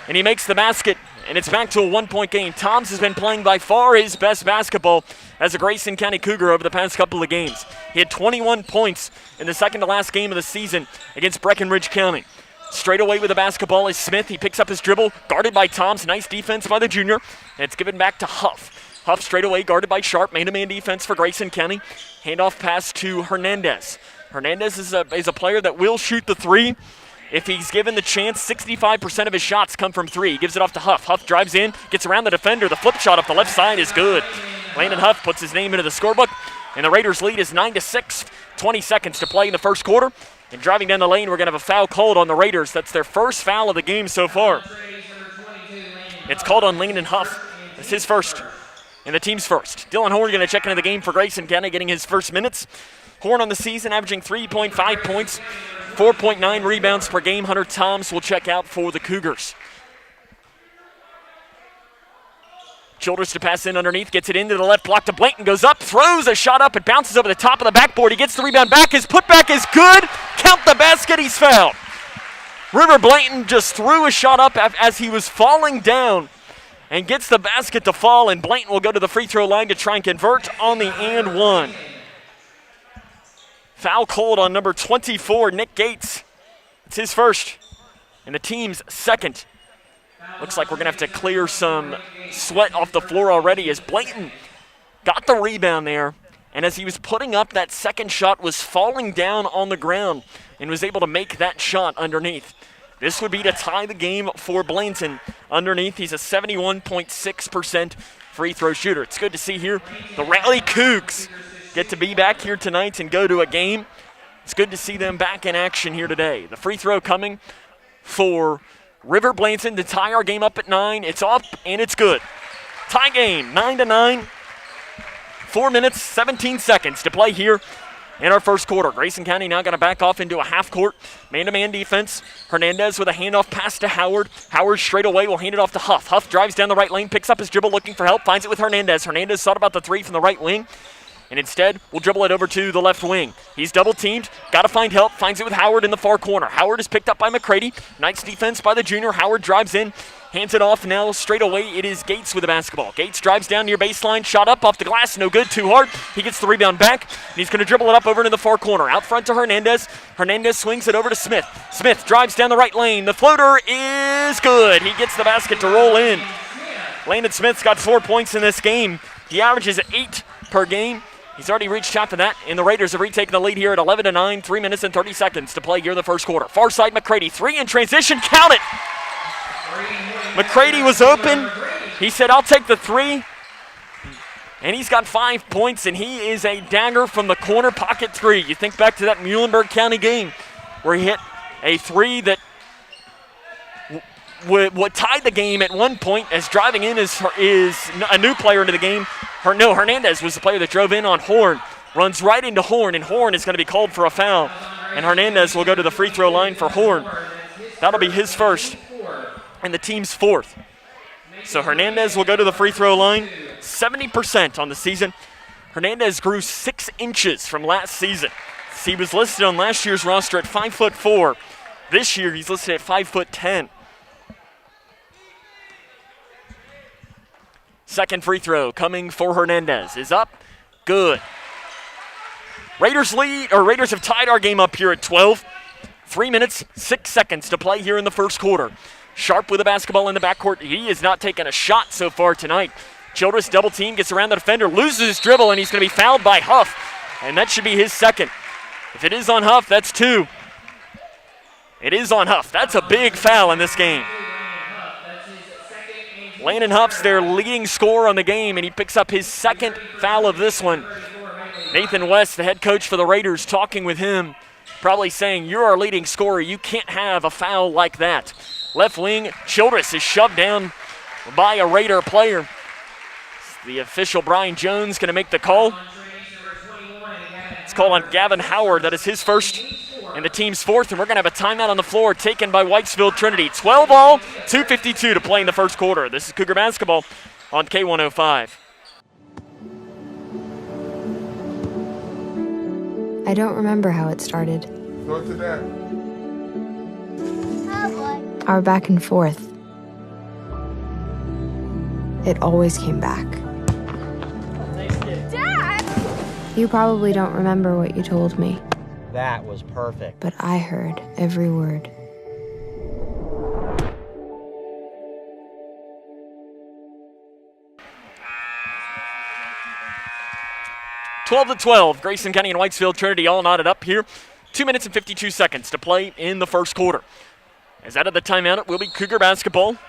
and he makes the basket, and it's back to a 1-point game. Toms has been playing by far his best basketball as a Grayson County Cougar over the past couple of games. He had 21 points in the second to last game of the season against Breckenridge County. Straight away with the basketball is Smith. He picks up his dribble, guarded by Toms. Nice defense by the junior, and it's given back to Huff. Huff straight away, guarded by Sharp. Man-to-man defense for Grayson County. Handoff pass to Hernandez. Hernandez is a player that will shoot the three. If he's given the chance, 65% of his shots come from three. He gives it off to Huff. Huff drives in, gets around the defender. The flip shot up the left side is good. Landon Huff puts his name into the scorebook, and the Raiders' lead is 9-6. 20 seconds to play in the first quarter. And driving down the lane, we're going to have a foul called on the Raiders. That's their first foul of the game so far. It's called on Landon Huff. It's his first, and the team's first. Dylan Horn going to check into the game for Grayson County, getting his first minutes. Horn on the season, averaging 3.5 points, 4.9 rebounds per game. Hunter Toms will check out for the Cougars. Childress to pass in underneath, gets it into the left block to Blanton, goes up, throws a shot up, it bounces over the top of the backboard. He gets the rebound back, his putback is good. Count the basket, he's fouled. River Blanton just threw a shot up as he was falling down and gets the basket to fall, and Blanton will go to the free throw line to try and convert on the and one. Foul called on number 24, Nick Gates. It's his first and the team's second. Looks like we're going to have to clear some sweat off the floor already as Blanton got the rebound there, and as he was putting up that second shot was falling down on the ground and was able to make that shot underneath. This would be to tie the game for Blanton underneath. He's a 71.6% free throw shooter. It's good to see here the Raleigh Cougs get to be back here tonight and go to a game. It's good to see them back in action here today. The free throw coming for River Blanton to tie our game up at 9. It's up and it's good. Tie game, 9-9. 4 minutes, 17 seconds to play here in our first quarter. Grayson County now going to back off into a half-court man-to-man defense. Hernandez with a handoff pass to Howard. Howard straight away will hand it off to Huff. Huff drives down the right lane, picks up his dribble, looking for help, finds it with Hernandez. Hernandez thought about the three from the right wing, and instead will dribble it over to the left wing. He's double-teamed, got to find help, finds it with Howard in the far corner. Howard is picked up by McCready. Nice defense by the junior. Howard drives in, hands it off now straight away. It is Gates with the basketball. Gates drives down near baseline, shot up off the glass, no good, too hard. He gets the rebound back, and he's going to dribble it up over into the far corner. Out front to Hernandez. Hernandez swings it over to Smith. Smith drives down the right lane. The floater is good. He gets the basket to roll in. Landon Smith's got 4 points in this game. He averages per game. He's already reached half of that, and the Raiders have retaken the lead here at 11-9, 3 minutes and 30 seconds to play here in the first quarter. Far side, McCready, 3 in transition, count it! McCready was open. He said, I'll take the 3. And he's got 5 points, and he is a dagger from the corner pocket 3. You think back to that Muhlenberg County game where he hit a 3 that what tied the game at one point, as driving in is a new player into the game. Hernandez was the player that drove in on Horn. Runs right into Horn, and Horn is going to be called for a foul. And Hernandez will go to the free throw line for Horn. That'll be his first and the team's 4th. So Hernandez will go to the free throw line, 70% on the season. Hernandez grew 6 inches from last season. He was listed on last year's roster at 5'4". This year he's listed at 5'10". Second free throw coming for Hernandez is up, good. Raiders have tied our game up here at 12. 3 minutes, 6 seconds to play here in the first quarter. Sharp with the basketball in the backcourt. He has not taken a shot so far tonight. Childress double team, gets around the defender, loses his dribble, and he's going to be fouled by Huff. And that should be his second. If it is on Huff, that's 2. It is on Huff. That's a big foul in this game. Landon Huff's their leading scorer on the game, and he picks up his second foul of this one. Nathan West, the head coach for the Raiders, talking with him, probably saying, you're our leading scorer. You can't have a foul like that. Left wing, Childress is shoved down by a Raider player. The official, Brian Jones, going to make the call. It's called on Gavin Howard. That is his first and the team's 4th, and we're going to have a timeout on the floor taken by Whitesville Trinity. 12 all, 2:52 to play in the first quarter. This is Cougar basketball on K105. I don't remember how it started. Go to that. Our back and forth. It always came back. Dad! You probably don't remember what you told me, That was perfect. but I heard every word. to 12, Grayson County and Whitesville Trinity all knotted up here. 2 minutes and 52 seconds to play in the first quarter. As out of the timeout, it will be Cougar basketball. So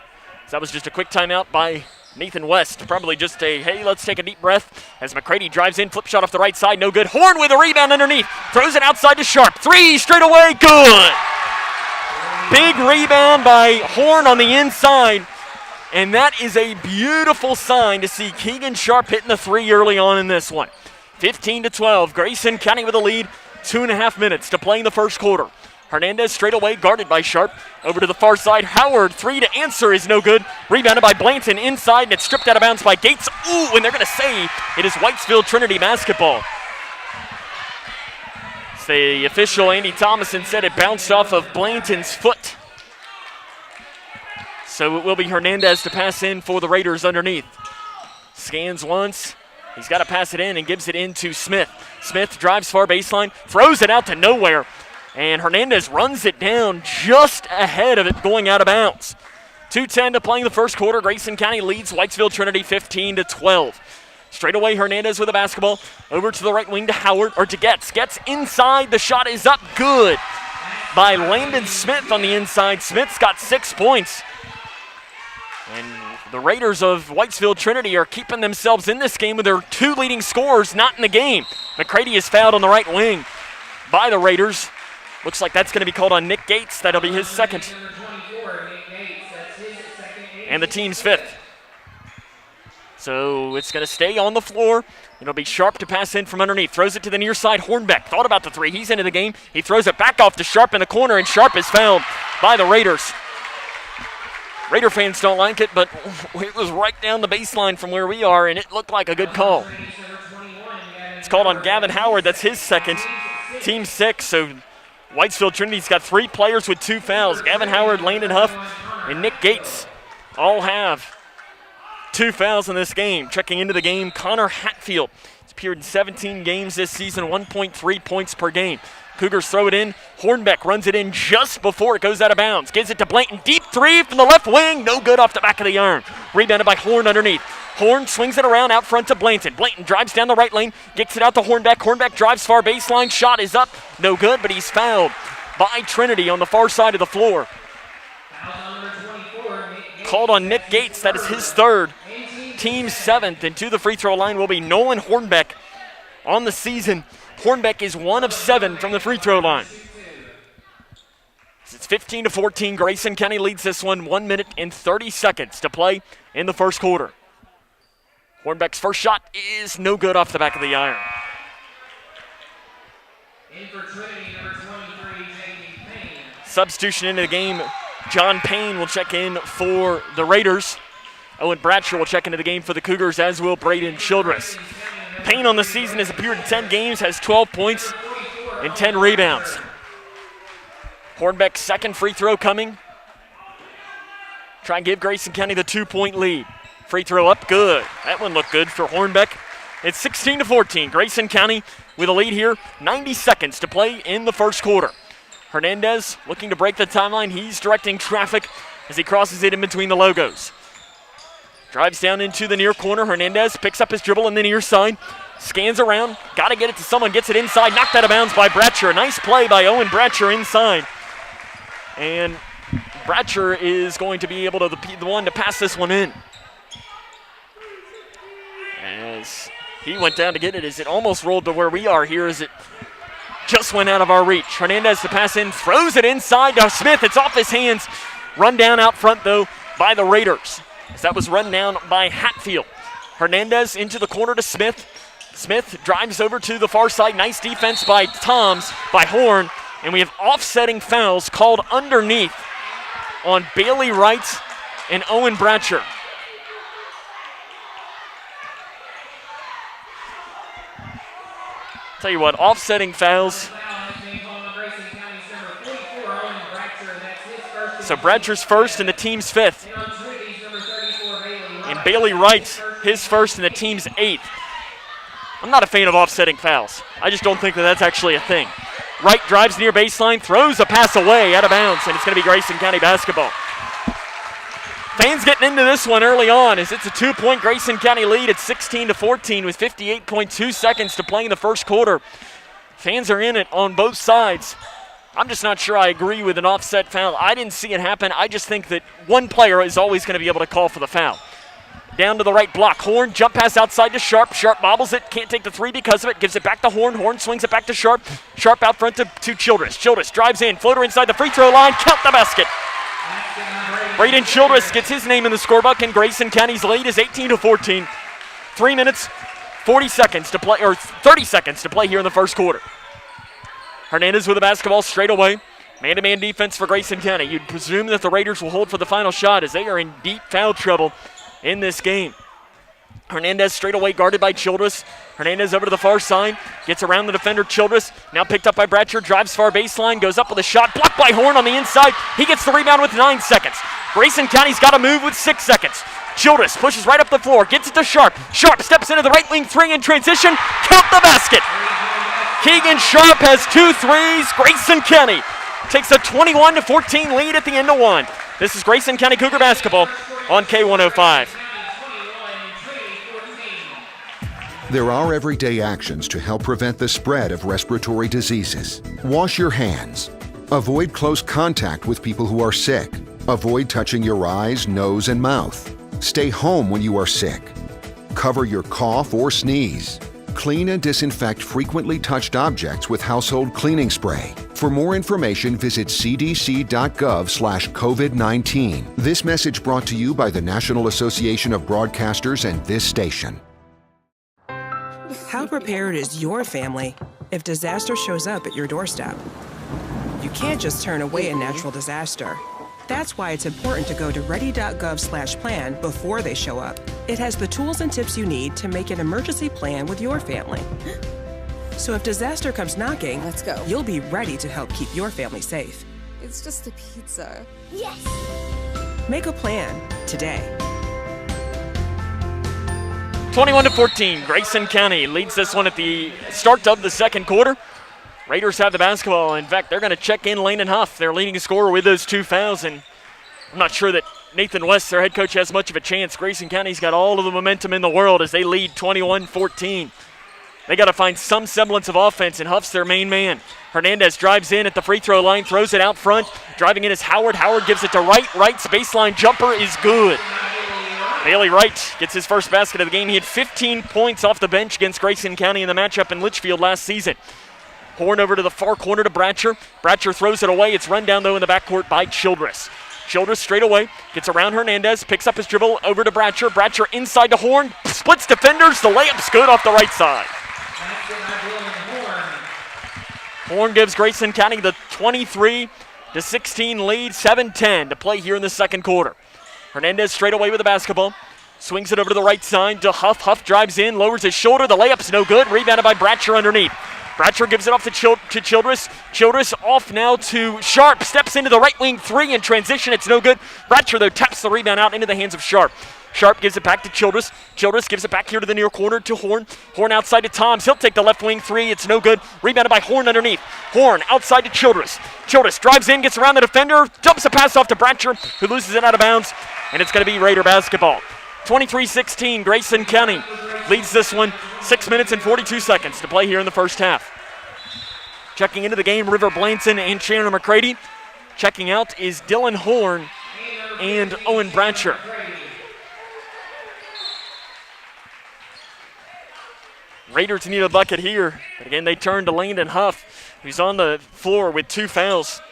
that was just a quick timeout by Nathan West. Probably just a, hey, let's take a deep breath. As McCready drives in, flip shot off the right side, no good. Horn with a rebound underneath. Throws it outside to Sharp. 3 straight away, good. Big rebound by Horn on the inside. And that is a beautiful sign to see Keegan Sharp hitting the 3 early on in this one. 15-12, Grayson County with a lead. 2.5 minutes to play in the first quarter. Hernandez straight away, guarded by Sharp. Over to the far side, Howard, 3 to answer is no good. Rebounded by Blanton inside, and it's stripped out of bounds by Gates. Ooh, and they're going to say it is Whitesville Trinity basketball. The official, Andy Thomason, said it bounced off of Blanton's foot. So it will be Hernandez to pass in for the Raiders underneath. Scans once. He's got to pass it in and gives it into Smith. Smith drives far baseline, throws it out to nowhere, and Hernandez runs it down just ahead of it going out of bounds. 2:10 to play in the first quarter. Grayson County leads Whitesville Trinity 15-12. Straight away, Hernandez with the basketball. Over to the right wing to Howard, or to Getz. Getz inside, the shot is up, good by Landon Smith on the inside. Smith's got 6 points. And the Raiders of Whitesville Trinity are keeping themselves in this game with their 2 leading scorers not in the game. McCready is fouled on the right wing by the Raiders. Looks like that's going to be called on Nick Gates. That'll be his second. And the team's 5th. So it's going to stay on the floor. It'll be Sharp to pass in from underneath. Throws it to the near side. Hornbeck thought about the 3. He's into the game. He throws it back off to Sharp in the corner, and Sharp is fouled by the Raiders. Raider fans don't like it, but it was right down the baseline from where we are, and it looked like a good call. It's called on Gavin Howard. That's his second. Team 6, so Whitesville Trinity's got 3 players with 2 fouls. Gavin Howard, Landon Huff, and Nick Gates all have 2 fouls in this game. Checking into the game, Connor Hatfield. He's appeared in 17 games this season, 1.3 points per game. Cougars throw it in. Hornbeck runs it in just before it goes out of bounds. Gives it to Blanton. Deep three from the left wing. No good off the back of the iron. Rebounded by Horn underneath. Horn swings it around out front to Blanton. Blanton drives down the right lane. Gets it out to Hornbeck. Hornbeck drives far baseline. Shot is up. No good, but he's fouled by Trinity on the far side of the floor. Called on Nick Gates. That is his third. Team 7th. And to the free throw line will be Nolan Hornbeck on the season. Hornbeck is 1 of 7 from the free throw line. It's 15-14. Grayson County leads this one. 1 minute and 30 seconds to play in the first quarter. Hornbeck's first shot is no good off the back of the iron. In for Trinity, number 23, Jamie Payne. Substitution into the game. John Payne will check in for the Raiders. Owen Bradshaw will check into the game for the Cougars, as will Braden Childress. Payne on the season has appeared in 10 games, has 12 points and 10 rebounds. Hornbeck's second free throw coming. Try and give Grayson County the 2-point lead. Free throw up, good. That one looked good for Hornbeck. It's 16-14. Grayson County with a lead here. 90 seconds to play in the first quarter. Hernandez looking to break the timeline. He's directing traffic as he crosses it in between the logos. Drives down into the near corner. Hernandez picks up his dribble on the near side. Scans around. Got to get it to someone. Gets it inside. Knocked out of bounds by Bratcher. Nice play by Owen Bratcher inside. And Bratcher is going to be able to be the one to pass this one in. As he went down to get it, as it almost rolled to where we are here, as it just went out of our reach. Hernandez to pass in. Throws it inside to Smith. It's off his hands. Run down out front, though, by the Raiders. As that was run down by Hatfield. Hernandez into the corner to Smith. Smith drives over to the far side. Nice defense by Horn. And we have offsetting fouls called underneath on Bailey Wright and Owen Bratcher. Tell you what, offsetting fouls. So Bratcher's first and the team's 5th. And Bailey Wright, his first and the team's 8th. I'm not a fan of offsetting fouls. I just don't think that that's actually a thing. Wright drives near baseline, throws a pass away, out of bounds, and it's going to be Grayson County basketball. Fans getting into this one early on as it's a 2-point Grayson County lead at 16-14 with 58.2 seconds to play in the first quarter. Fans are in it on both sides. I'm just not sure I agree with an offset foul. I didn't see it happen. I just think that one player is always going to be able to call for the foul. Down to the right block. Horn, jump pass outside to Sharp. Sharp bobbles it, can't take the three because of it. Gives it back to Horn. Horn swings it back to Sharp. Sharp out front to Childress. Childress drives in. Floater inside the free throw line. Count the basket. Braden Childress gets his name in the scorebook, and Grayson County's lead is 18-14. 3 minutes, 40 seconds to play, or 30 seconds to play here in the first quarter. Hernandez with the basketball straight away. Man-to-man defense for Grayson County. You'd presume that the Raiders will hold for the final shot as they are in deep foul trouble in this game. Hernandez straight away guarded by Childress. Hernandez over to the far side, gets around the defender Childress. Now picked up by Bratcher, drives far baseline, goes up with a shot, blocked by Horn on the inside. He gets the rebound with 9 seconds. Grayson County's got to move with 6 seconds. Childress pushes right up the floor, gets it to Sharp. Sharp steps into the right wing three in transition. Count the basket. Keegan Sharp has 2 threes. Grayson County takes a 21-14 lead at the end of one. This is Grayson County Cougar basketball on K105. There are everyday actions to help prevent the spread of respiratory diseases. Wash your hands. Avoid close contact with people who are sick. Avoid touching your eyes, nose, and mouth. Stay home when you are sick. Cover your cough or sneeze. Clean and disinfect frequently touched objects with household cleaning spray. For more information, visit cdc.gov/COVID-19. This message brought to you by the National Association of Broadcasters and this station. How prepared is your family if disaster shows up at your doorstep? You can't just turn away a natural disaster. That's why it's important to go to ready.gov/plan before they show up. It has the tools and tips you need to make an emergency plan with your family. So if disaster comes knocking, let's go. You'll be ready to help keep your family safe. It's just a pizza. Yes! Make a plan today. 21-14, Grayson County leads this one at the start of the second quarter. Raiders have the basketball. In fact, they're going to check in Landon Huff, their leading scorer, with those 2 fouls. And I'm not sure that Nathan West, their head coach, has much of a chance. Grayson County's got all of the momentum in the world as they lead 21-14. They got to find some semblance of offense, and Huff's their main man. Hernandez drives in at the free throw line, throws it out front. Driving in is Howard. Howard gives it to Wright. Wright's baseline jumper is good. Bailey Wright gets his first basket of the game. He had 15 points off the bench against Grayson County in the matchup in Litchfield last season. Horn over to the far corner to Bratcher. Bratcher throws it away. It's run down, though, in the backcourt by Childress. Childress straight away, gets around Hernandez, picks up his dribble over to Bratcher. Bratcher inside to Horn, splits defenders. The layup's good off the right side. Horn gives Grayson County the 23-16 lead, 7-10 to play here in the second quarter. Hernandez straight away with the basketball. Swings it over to the right side to Huff. Huff drives in, lowers his shoulder. The layup's no good. Rebounded by Bratcher underneath. Bratcher gives it off to Childress. Childress off now to Sharp. Steps into the right wing 3 in transition. It's no good. Bratcher, though, taps the rebound out into the hands of Sharp. Sharp gives it back to Childress. Childress gives it back here to the near corner to Horn. Horn outside to Toms. He'll take the left wing 3. It's no good. Rebounded by Horn underneath. Horn outside to Childress. Childress drives in, gets around the defender, dumps a pass off to Bratcher, who loses it out of bounds, and it's going to be Raider basketball. 23-16, Grayson County leads this one. 6 minutes and 42 seconds to play here in the first half. Checking into the game, River Blanton and Shannon McCready. Checking out is Dylan Horn and Owen Bratcher. Raiders need a bucket here, but again, they turn to Landon Huff, who's on the floor with 2 fouls,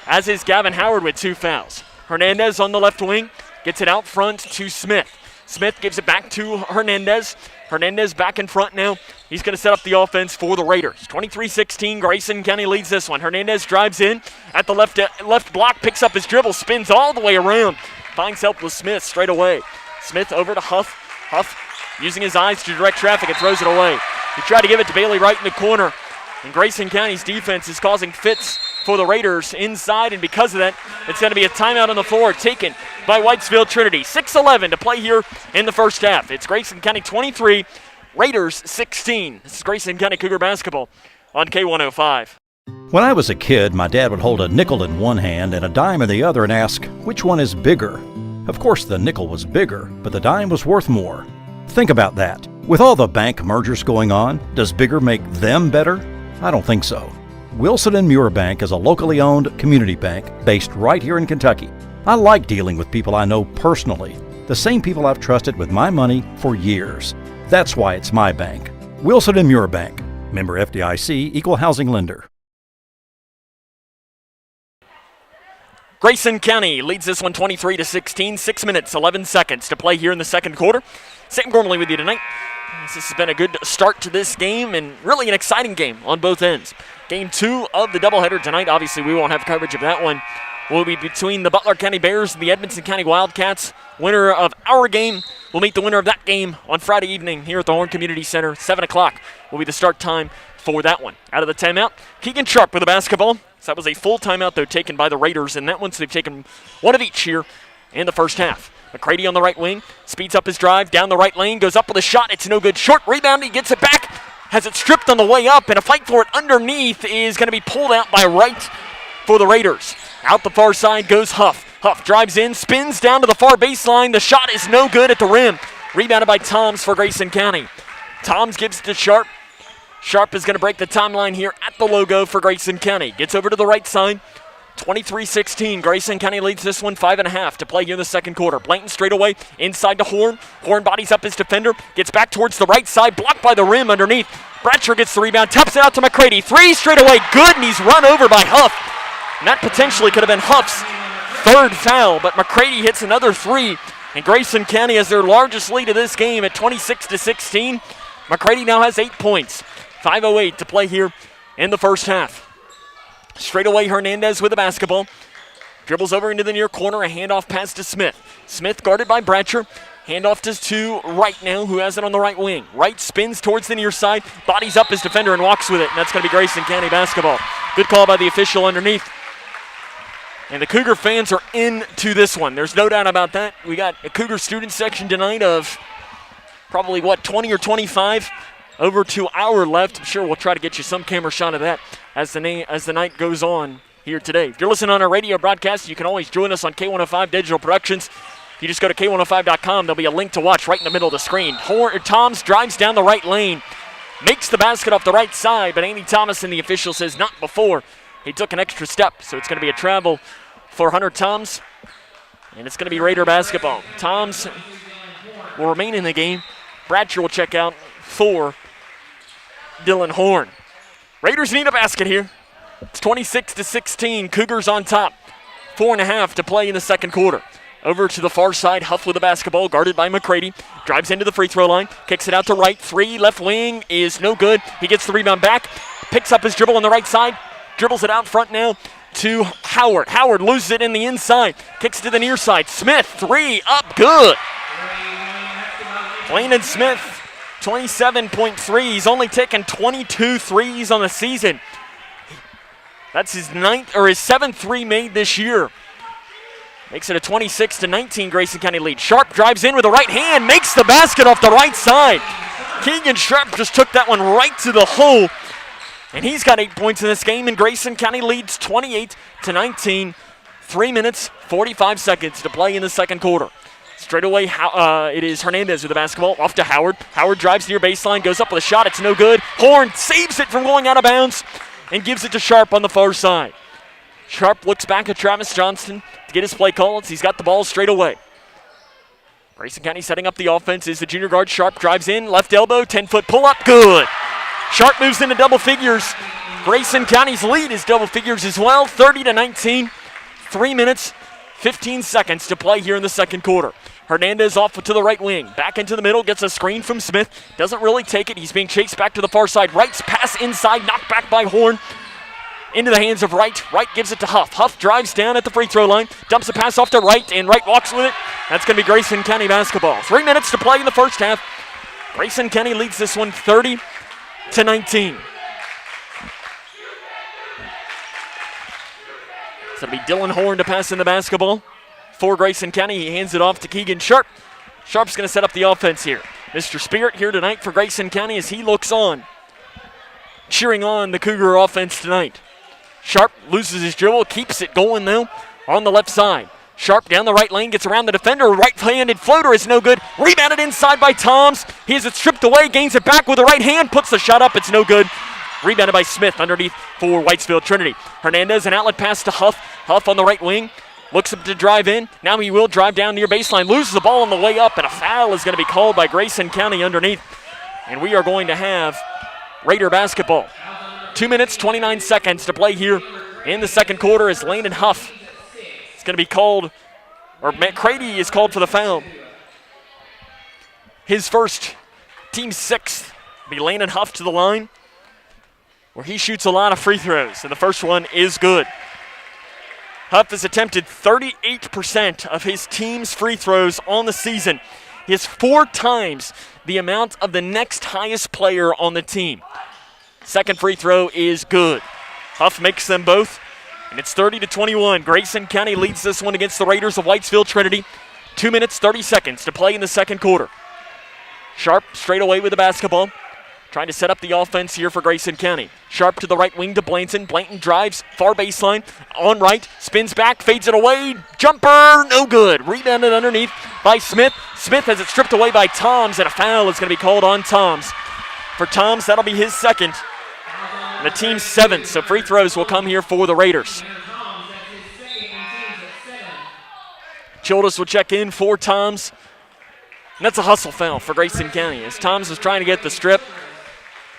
as is Gavin Howard with 2 fouls. Hernandez on the left wing, gets it out front to Smith. Smith gives it back to Hernandez. Hernandez back in front now. He's going to set up the offense for the Raiders. 23-16, Grayson County leads this one. Hernandez drives in at the left block, picks up his dribble, spins all the way around, finds help with Smith straight away. Smith over to Huff. Huff using his eyes to direct traffic and throws it away. He tried to give it to Bailey right in the corner, and Grayson County's defense is causing fits for the Raiders inside, and because of that, it's going to be a timeout on the floor taken by Whitesville Trinity. 6:11 to play here in the first half. It's Grayson County 23, Raiders 16. This is Grayson County Cougar basketball on K105. When I was a kid, my dad would hold a nickel in one hand and a dime in the other and ask, which one is bigger? Of course, the nickel was bigger, but the dime was worth more. Think about that. With all the bank mergers going on, does bigger make them better? I don't think so. Wilson & Muir Bank is a locally owned community bank based right here in Kentucky. I like dealing with people I know personally, the same people I've trusted with my money for years. That's why it's my bank. Wilson & Muir Bank. Member FDIC, Equal Housing Lender. Grayson County leads this one 23-16, 6 minutes, 11 seconds to play here in the second quarter. Sam Gormley with you tonight. This has been a good start to this game and really an exciting game on both ends. Game 2 of the doubleheader tonight. Obviously, we won't have coverage of that one. Will be between the Butler County Bears and the Edmonson County Wildcats. Winner of our game will meet the winner of that game on Friday evening here at the Horn Community Center. 7 o'clock will be the start time for that one. Out of the timeout, Keegan Sharp with the basketball. So that was a full timeout, though, taken by the Raiders in that one. So they've taken one of each here in the first half. McCready on the right wing, speeds up his drive, down the right lane, goes up with a shot. It's no good. Short rebound, he gets it back, has it stripped on the way up, and a fight for it underneath is going to be pulled out by Wright for the Raiders. Out the far side goes Huff. Huff drives in, spins down to the far baseline. The shot is no good at the rim. Rebounded by Toms for Grayson County. Toms gives it to Sharp. Sharp is going to break the timeline here at the logo for Grayson County. Gets over to the right side. 23-16. Grayson County leads this one 5.5 to play here in the second quarter. Blanton straight away inside to Horn. Horn bodies up his defender. Gets back towards the right side. Blocked by the rim underneath. Bratcher gets the rebound. Taps it out to McCready. 3 straight away. Good, and he's run over by Huff. And that potentially could have been Huff's third foul, but McCready hits another 3. And Grayson County has their largest lead of this game at 26-16. McCready now has 8 points. 5:08 to play here in the first half. Straight away, Hernandez with the basketball. Dribbles over into the near corner, a handoff pass to Smith. Smith guarded by Bratcher. Handoff to Wright now, who has it on the right wing. Wright spins towards the near side, bodies up his defender and walks with it, and that's going to be Grayson County basketball. Good call by the official underneath. And the Cougar fans are into this one. There's no doubt about that. We got a Cougar student section tonight of probably, 20 or 25. over to our left. I'm sure we'll try to get you some camera shot of that as the night goes on here today. If you're listening on our radio broadcast, you can always join us on K105 Digital Productions. If you just go to K105.com, there'll be a link to watch right in the middle of the screen. Toms drives down the right lane, makes the basket off the right side, but Andy Thomas and the official says not before he took an extra step, so it's going to be a travel for Hunter Toms, and it's going to be Raider basketball. Toms will remain in the game. Bratcher will check out for Dylan Horn. Raiders need a basket here. It's 26-16. Cougars on top. 4.5 to play in the second quarter. Over to the far side. Huff with the basketball, guarded by McCready. Drives into the free throw line. Kicks it out to right. 3, left wing is no good. He gets the rebound back. Picks up his dribble on the right side. Dribbles it out front now to Howard. Howard loses it in the inside. Kicks to the near side. Smith, 3, up, good. Landon Smith, 27.3. He's only taken 22 threes on the season. That's his 7th three made this year. Makes it a 26-19 Grayson County lead. Sharp drives in with the right hand, makes the basket off the right side. Keegan Sharp just took that one right to the hole, and he's got 8 points in this game, and Grayson County leads 28-19. 3 minutes, 45 seconds to play in the second quarter. Straight away, it is Hernandez with the basketball, off to Howard. Howard drives near baseline, goes up with a shot, it's no good. Horn saves it from going out of bounds and gives it to Sharp on the far side. Sharp looks back at Travis Johnston to get his play called. He's got the ball straight away. Grayson County setting up the offense is the junior guard. Sharp drives in, left elbow, 10-foot pull-up, good. Sharp moves into double figures. Grayson County's lead is double figures as well, 30-19. 3 minutes, 15 seconds to play here in the second quarter. Hernandez off to the right wing. Back into the middle, gets a screen from Smith. Doesn't really take it. He's being chased back to the far side. Wright's pass inside, knocked back by Horn. Into the hands of Wright. Wright gives it to Huff. Huff drives down at the free throw line. Dumps a pass off to Wright, and Wright walks with it. That's going to be Grayson County basketball. 3 minutes to play in the first half. Grayson County leads this one 30-19. So it'll be Dylan Horn to pass in the basketball. For Grayson County, he hands it off to Keegan Sharp. Sharp's going to set up the offense here. Mr. Spirit here tonight for Grayson County as he looks on, cheering on the Cougar offense tonight. Sharp loses his dribble, keeps it going though on the left side. Sharp down the right lane, gets around the defender. Right-handed floater is no good. Rebounded inside by Toms. He has it stripped away, gains it back with the right hand, puts the shot up. It's no good. Rebounded by Smith underneath for Whitesville Trinity. Hernandez, an outlet pass to Huff. Huff on the right wing. Looks up to drive in. Now he will drive down near baseline. Loses the ball on the way up, and a foul is going to be called by Grayson County underneath. And we are going to have Raider basketball. 2 minutes, 29 seconds to play here in the second quarter as Landon Huff is going to be called, or McCready is called for the foul. His first, team sixth, will be Landon Huff to the line, where he shoots a lot of free throws, and the first one is good. Huff has attempted 38% of his team's free throws on the season. He has 4 times the amount of the next highest player on the team. Second free throw is good. Huff makes them both, and it's 30-21. Grayson County leads this one against the Raiders of Whitesville Trinity. 2 minutes, 30 seconds to play in the second quarter. Sharp straight away with the basketball. Trying to set up the offense here for Grayson County. Sharp to the right wing to Blanton. Blanton drives far baseline on right. Spins back, fades it away. Jumper, no good. Rebounded underneath by Smith. Smith has it stripped away by Toms, and a foul is going to be called on Toms. For Toms, that'll be his second. And the team's 7th, so free throws will come here for the Raiders. Childress will check in for Toms. And that's a hustle foul for Grayson County as Toms was trying to get the strip.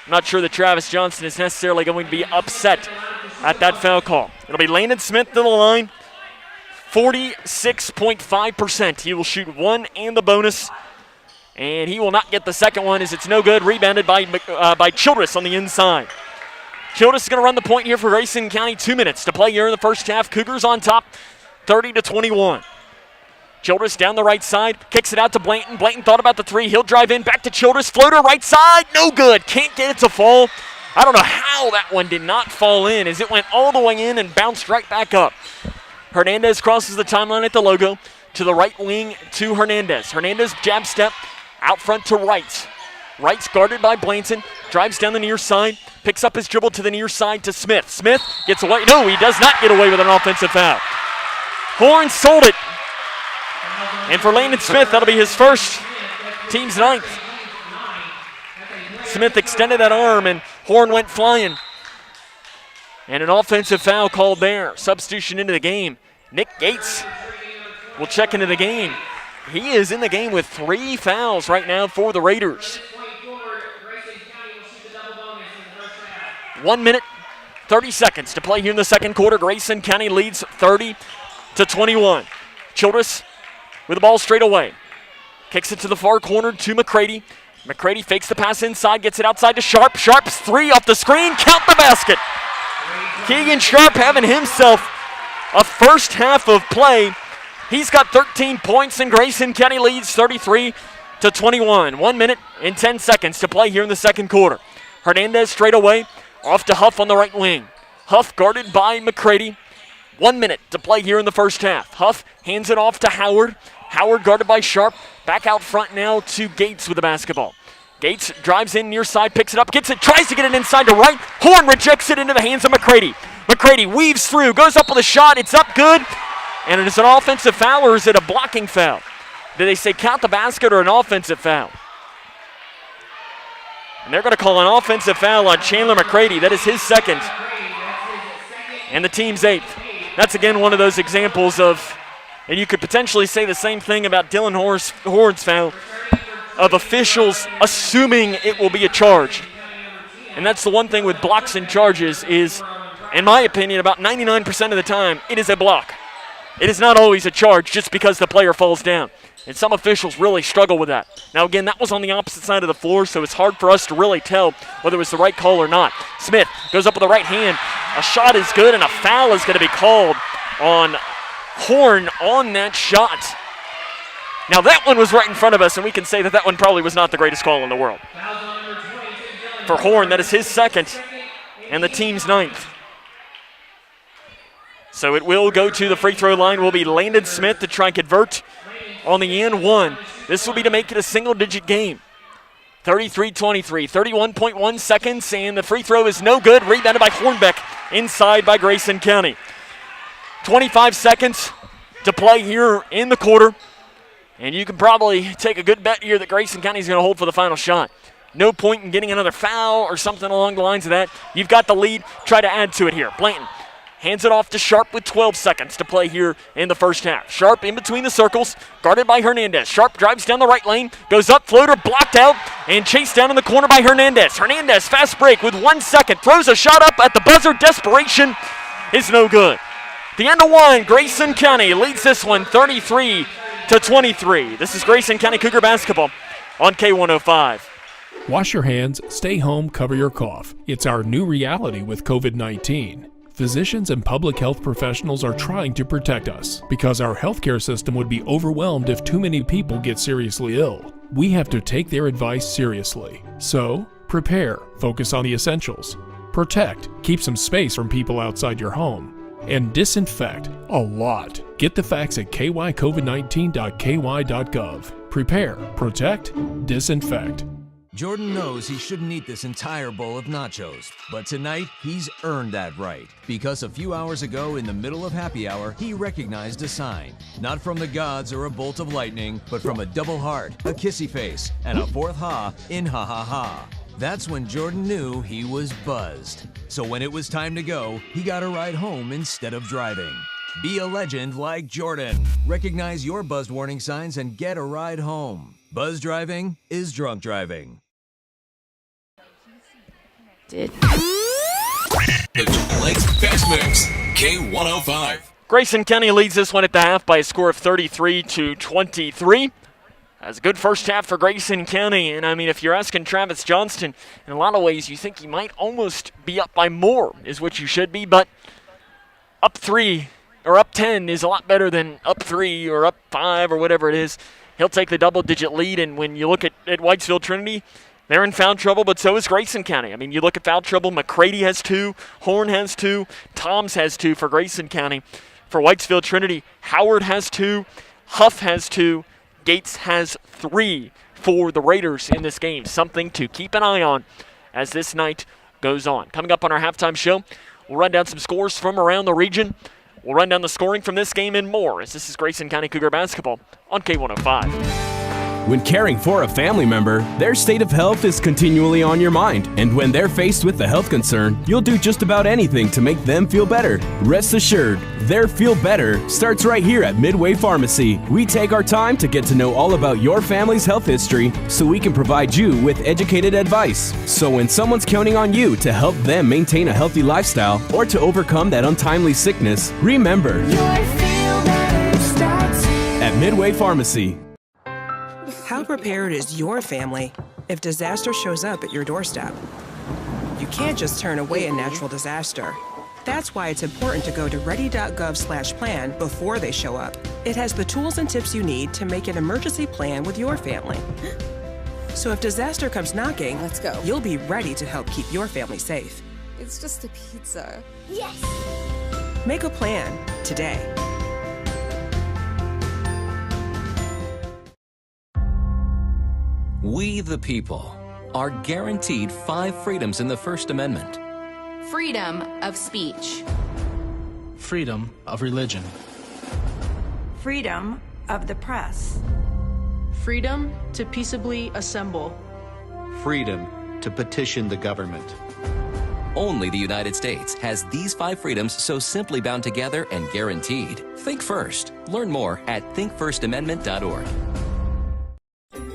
I'm not sure that Travis Johnston is necessarily going to be upset at that foul call. It'll be Landon Smith to the line. 46.5%. He will shoot 1 and the bonus. And he will not get the second one as it's no good. Rebounded by Childress on the inside. Childress is going to run the point here for Grayson County. 2 minutes to play here in the first half. Cougars on top, 30-21. Childress down the right side, kicks it out to Blanton. Blanton thought about the 3. He'll drive in, back to Childress. Floater right side, no good. Can't get it to fall. I don't know how that one did not fall in as it went all the way in and bounced right back up. Hernandez crosses the timeline at the logo to the right wing to Hernandez. Hernandez jab step out front to Wright. Wright's guarded by Blanton. Drives down the near side. Picks up his dribble to the near side to Smith. Smith gets away. No, he does not get away with an offensive foul. Horn sold it. And for Landon Smith, that'll be his first, team's 9th. Smith extended that arm, and Horn went flying. And an offensive foul called there. Substitution into the game. Nick Gates will check into the game. He is in the game with 3 fouls right now for the Raiders. 1 minute, 30 seconds to play here in the second quarter. Grayson County leads 30-21. Childress with the ball straight away. Kicks it to the far corner to McCready. McCready fakes the pass inside, gets it outside to Sharp. Sharp's 3 off the screen, count the basket. Keegan Sharp having himself a first half of play. He's got 13 points, and Grayson County leads 33-21. 1 minute and 10 seconds to play here in the second quarter. Hernandez straight away, off to Huff on the right wing. Huff guarded by McCready. 1 minute to play here in the first half. Huff hands it off to Howard. Howard guarded by Sharp. Back out front now to Gates with the basketball. Gates drives in near side, picks it up, gets it, tries to get it inside to Wright. Horn rejects it into the hands of McCready. McCready weaves through, goes up with a shot, it's up good. And it is an offensive foul, or is it a blocking foul? Did they say count the basket or an offensive foul? And they're going to call an offensive foul on Chandler McCready. That is his second. And the team's 8th. That's again one of those examples of, and you could potentially say the same thing about Dylan Horn's foul, of officials assuming it will be a charge. And that's the one thing with blocks and charges is, in my opinion, about 99% of the time, it is a block. It is not always a charge just because the player falls down. And some officials really struggle with that. Now again, that was on the opposite side of the floor, so it's hard for us to really tell whether it was the right call or not. Smith goes up with the right hand. A shot is good, and a foul is going to be called on Horn on that shot. Now that one was right in front of us, and we can say that that one probably was not the greatest call in the world. For Horn, that is his second, and the team's 9th. So it will go to the free throw line. Will be Landon Smith to try and convert on the and one. This will be to make it a single-digit game. 33-23, 31.1 seconds, and the free throw is no good. Rebounded by Hornbeck, inside by Grayson County. 25 seconds to play here in the quarter. And you can probably take a good bet here that Grayson County is going to hold for the final shot. No point in getting another foul or something along the lines of that. You've got the lead. Try to add to it here. Blanton hands it off to Sharp with 12 seconds to play here in the first half. Sharp in between the circles, guarded by Hernandez. Sharp drives down the right lane, goes up, floater blocked out, and chased down in the corner by Hernandez. Hernandez, fast break with 1 second, throws a shot up at the buzzer. Desperation is no good. The end of one, Grayson County leads this one 33-23. This is Grayson County Cougar basketball on K105. Wash your hands, stay home, cover your cough. It's our new reality with COVID-19. Physicians and public health professionals are trying to protect us because our healthcare system would be overwhelmed if too many people get seriously ill. We have to take their advice seriously. So, prepare, focus on the essentials. Protect, keep some space from people outside your home. And disinfect a lot. Get the facts at kycovid19.ky.gov. Prepare, protect, disinfect. Jordan knows he shouldn't eat this entire bowl of nachos, but tonight he's earned that right. Because a few hours ago in the middle of happy hour, he recognized a sign. Not from the gods or a bolt of lightning, but from a double heart, a kissy face, and a fourth ha in ha ha ha. That's when Jordan knew he was buzzed. So when it was time to go, he got a ride home instead of driving. Be a legend like Jordan. Recognize your buzz warning signs and get a ride home. Buzz driving is drunk driving. The Twin Lakes Fast Mix, K105. Grayson County leads this one at the half by a score of 33-23. That's a good first half for Grayson County. And, I mean, if you're asking Travis Johnston, in a lot of ways you think he might almost be up by more is what you should be. But up 3 or up 10 is a lot better than up 3 or up 5 or whatever it is. He'll take the double-digit lead. And when you look at Whitesville Trinity, they're in foul trouble, but so is Grayson County. I mean, you look at foul trouble, McCready has 2, Horn has 2, Toms has 2 for Grayson County. For Whitesville Trinity, Howard has 2, Huff has 2, Gates has 3 for the Raiders in this game. Something to keep an eye on as this night goes on. Coming up on our halftime show, we'll run down some scores from around the region. We'll run down the scoring from this game and more, as this is Grayson County Cougar basketball on K105. When caring for a family member, their state of health is continually on your mind. And when they're faced with a health concern, you'll do just about anything to make them feel better. Rest assured, their feel better starts right here at Midway Pharmacy. We take our time to get to know all about your family's health history so we can provide you with educated advice. So when someone's counting on you to help them maintain a healthy lifestyle or to overcome that untimely sickness, remember, at Midway Pharmacy. How prepared is your family if disaster shows up at your doorstep? You can't just turn away a natural disaster. That's why it's important to go to ready.gov/plan before they show up. It has the tools and tips you need to make an emergency plan with your family. So if disaster comes knocking, let's go. You'll be ready to help keep your family safe. It's just a pizza. Yes! Make a plan today. We, the people, are guaranteed 5 freedoms in the First Amendment. Freedom of speech. Freedom of religion. Freedom of the press. Freedom to peaceably assemble. Freedom to petition the government. Only the United States has these 5 freedoms so simply bound together and guaranteed. Think first. Learn more at thinkfirstamendment.org.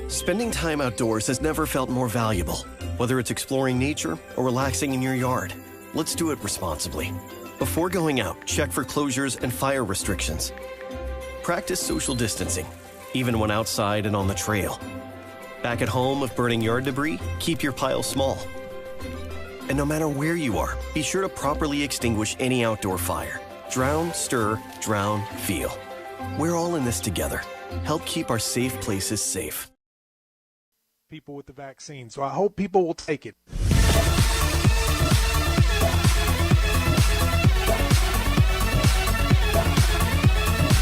Spending time outdoors has never felt more valuable. Whether it's exploring nature or relaxing in your yard, let's do it responsibly. Before going out, check for closures and fire restrictions. Practice social distancing, even when outside and on the trail. Back at home, if burning yard debris, keep your pile small. And no matter where you are, be sure to properly extinguish any outdoor fire. Drown, stir, drown, feel. We're all in this together. Help keep our safe places safe. People with the vaccine. So I hope people will take it. The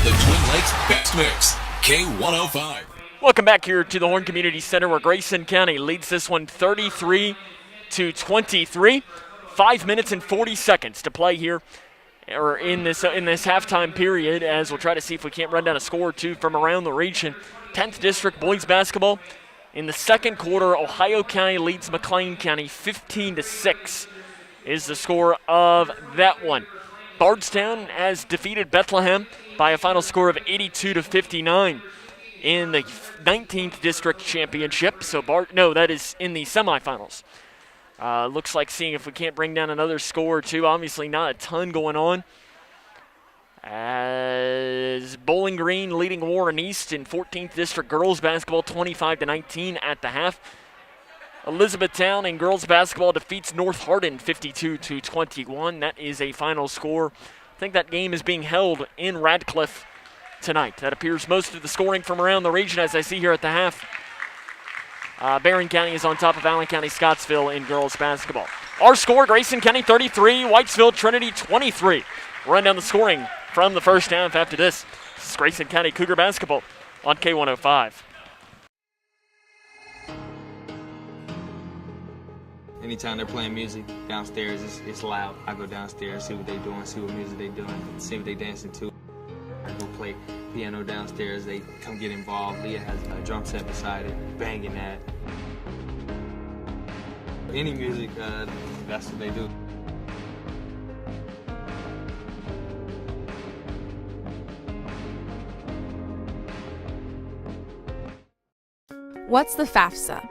Twin Lakes Best Mix, K105. Welcome back here to the Horn Community Center, where Grayson County leads this one 33-23. 5 minutes and 40 seconds to play here, or in this halftime period, as we'll try to see if we can't run down a score or two from around the region. 10th District boys basketball. In the second quarter, Ohio County leads McLean County 15-6 is the score of that one. Bardstown has defeated Bethlehem by a final score of 82-59 in the 19th District Championship. So that is in the semifinals. Looks like seeing if we can't bring down another score or two. Obviously not a ton going on, as Bowling Green leading Warren East in 14th District girls basketball 25-19 at the half. Elizabethtown in girls basketball defeats North Hardin 52-21. That is a final score. I think that game is being held in Radcliffe tonight. That appears most of the scoring from around the region, as I see here at the half. Barron County is on top of Allen County Scottsville in girls basketball. Our score, Grayson County 33, Whitesville Trinity 23. Run down the scoring from the first half after this. This is Grayson County Cougar basketball on K105. Anytime they're playing music downstairs, it's loud. I go downstairs, see what they're doing, see what music they're doing, see what they're dancing to. I go play piano downstairs, they come get involved. Leah has a drum set beside it, banging that. Any music, that's what they do. What's the FAFSA?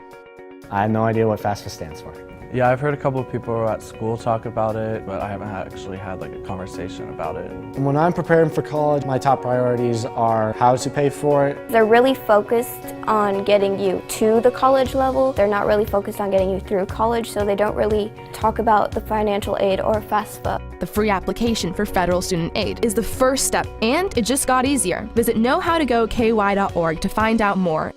I have no idea what FAFSA stands for. Yeah, I've heard a couple of people at school talk about it, but I haven't actually had like a conversation about it. When I'm preparing for college, my top priorities are how to pay for it. They're really focused on getting you to the college level. They're not really focused on getting you through college, so they don't really talk about the financial aid or FAFSA. The free application for federal student aid is the first step, and it just got easier. Visit knowhowtogoky.org to find out more.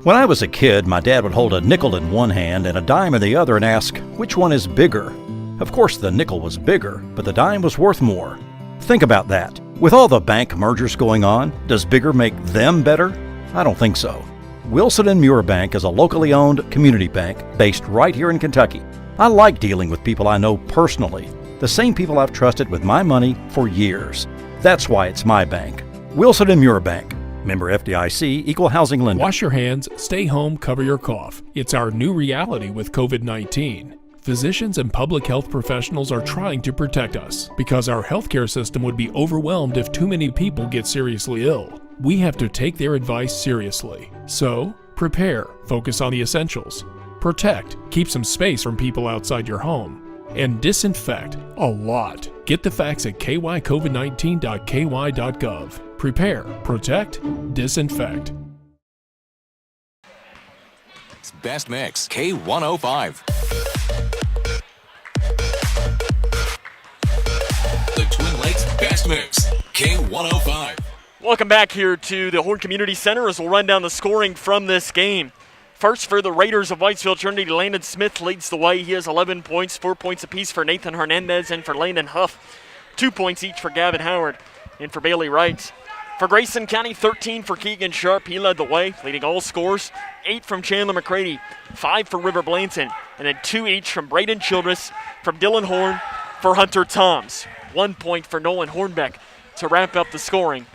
When I was a kid, my dad would hold a nickel in one hand and a dime in the other and ask, which one is bigger? Of course, the nickel was bigger, but the dime was worth more. Think about that. With all the bank mergers going on, does bigger make them better? I don't think so. Wilson & Muir Bank is a locally owned community bank based right here in Kentucky. I like dealing with people I know personally, the same people I've trusted with my money for years. That's why it's my bank. Wilson & Muir Bank. Member FDIC, Equal Housing Lender. Wash your hands, stay home, cover your cough. It's our new reality with COVID-19. Physicians and public health professionals are trying to protect us because our healthcare system would be overwhelmed if too many people get seriously ill. We have to take their advice seriously. So, prepare, focus on the essentials. Protect, keep some space from people outside your home. And disinfect a lot. Get the facts at kycovid19.ky.gov. Prepare, protect, disinfect. Best Mix, K105. The Twin Lakes Best Mix, K105. Welcome back here to the Horn Community Center as we'll run down the scoring from this game. First for the Raiders of Whitesville Trinity, Landon Smith leads the way. He has 11 points, 4 points apiece for Nathan Hernandez and for Landon Huff. 2 points each for Gavin Howard and for Bailey Wright. For Grayson County, 13 for Keegan Sharp. He led the way, leading all scores. 8 from Chandler McCready, 5 for River Blanton, and then 2 each from Braden Childress, from Dylan Horn, for Hunter Toms. 1 point for Nolan Hornbeck to wrap up the scoring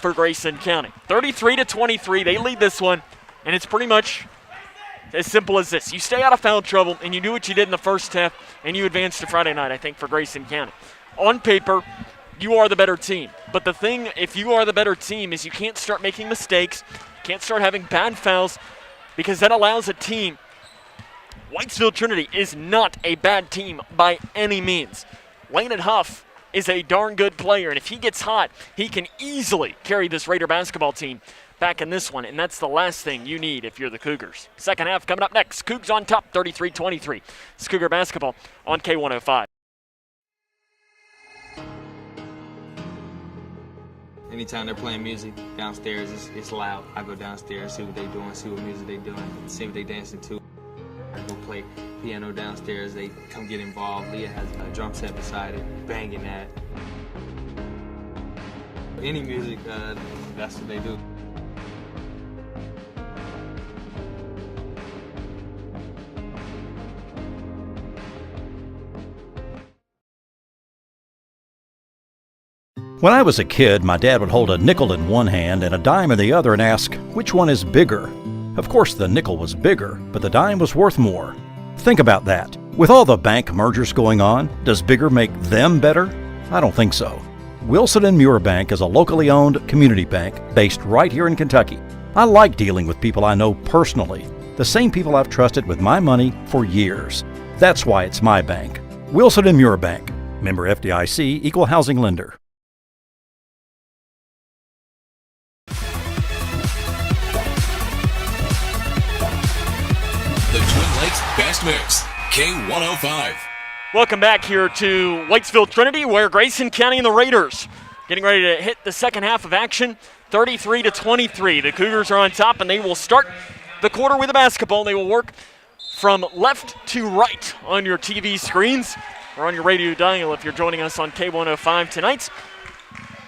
for Grayson County. 33-23, they lead this one, and it's pretty much as simple as this. You stay out of foul trouble, and you do what you did in the first half, and you advance to Friday night, I think, for Grayson County. On paper, you are the better team. But the thing, if you are the better team, is you can't start making mistakes, can't start having bad fouls, because that allows a team. Whitesville Trinity is not a bad team by any means. Landon Huff is a darn good player, and if he gets hot, he can easily carry this Raider basketball team back in this one, and that's the last thing you need if you're the Cougars. Second half coming up next. Cougs on top, 33-23. It's Cougar basketball on K105. Anytime they're playing music downstairs, it's loud. I go downstairs, see what they're doing, see what music they're doing, see what they're dancing to. I go play piano downstairs, they come get involved. Leah has a drum set beside it, banging that. Any music, that's what they do. When I was a kid, my dad would hold a nickel in one hand and a dime in the other and ask, which one is bigger? Of course, the nickel was bigger, but the dime was worth more. Think about that. With all the bank mergers going on, does bigger make them better? I don't think so. Wilson & Muir Bank is a locally owned community bank based right here in Kentucky. I like dealing with people I know personally, the same people I've trusted with my money for years. That's why it's my bank. Wilson & Muir Bank. Member FDIC, Equal Housing Lender. Best Mix, K105. Welcome back here to Whitesville Trinity, where Grayson County and the Raiders getting ready to hit the second half of action, 33-23. The Cougars are on top, and they will start the quarter with a basketball. They will work from left to right on your TV screens or on your radio dial if you're joining us on K105 tonight,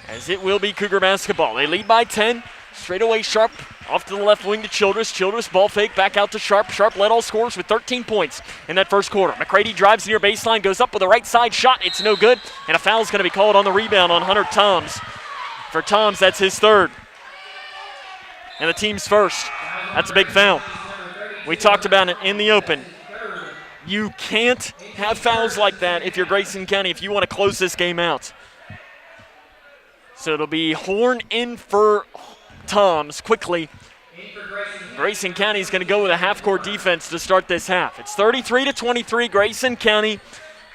as it will be Cougar basketball. They lead by 10. Straight away, Sharp off to the left wing to Childress. Childress ball fake back out to Sharp. Sharp led all scorers with 13 points in that first quarter. McCready drives near baseline, goes up with a right side shot. It's no good, and a foul is going to be called on the rebound on Hunter Toms. For Toms, that's his third, and the team's first. That's a big foul. We talked about it in the open. You can't have fouls like that if you're Grayson County, if you want to close this game out. So it'll be Horn in for Toms quickly. Grayson County is going to go with a half-court defense to start this half. It's 33-23. Grayson County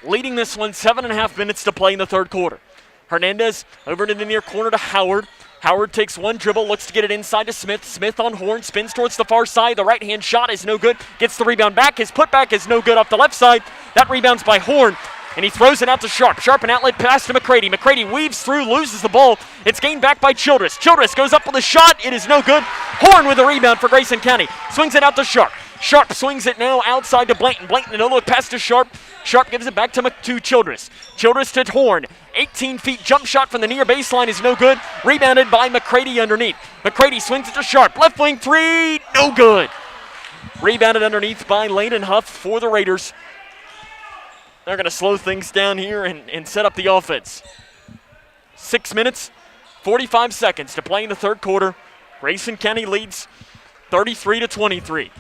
leading this one, 7.5 minutes to play in the third quarter. Hernandez over to the near corner to Howard. Howard takes one dribble, looks to get it inside to Smith. Smith on Horn, spins towards the far side. The right-hand shot is no good. Gets the rebound back. His putback is no good off the left side. That rebound's by Horn, and he throws it out to Sharp. Sharp, an outlet pass to McCready. McCready weaves through, loses the ball. It's gained back by Childress. Childress goes up with a shot. It is no good. Horn with a rebound for Grayson County. Swings it out to Sharp. Sharp swings it now outside to Blanton. Blanton, no look pass to Sharp. Sharp gives it back to Childress. Childress to Horn. 18 feet jump shot from the near baseline is no good. Rebounded by McCready underneath. McCready swings it to Sharp. Left wing three, no good. Rebounded underneath by Landon Huff for the Raiders. They're going to slow things down here and set up the offense. 6 minutes, 45 seconds to play in the third quarter. Grayson County leads 33-23.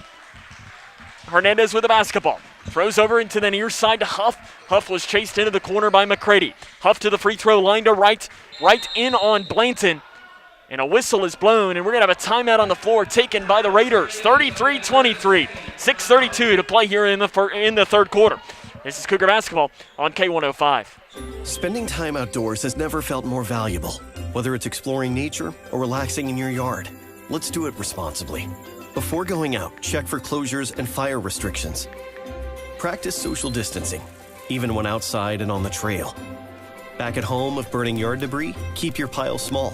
Hernandez with the basketball. Throws over into the near side to Huff. Huff was chased into the corner by McCready. Huff to the free throw line to right in on Blanton. And a whistle is blown, and we're going to have a timeout on the floor taken by the Raiders. 33-23, 6:32 to play here in the third quarter. This is Cougar basketball on K105. Spending time outdoors has never felt more valuable. Whether it's exploring nature or relaxing in your yard, let's do it responsibly. Before going out, check for closures and fire restrictions. Practice social distancing, even when outside and on the trail. Back at home, if burning yard debris, keep your pile small.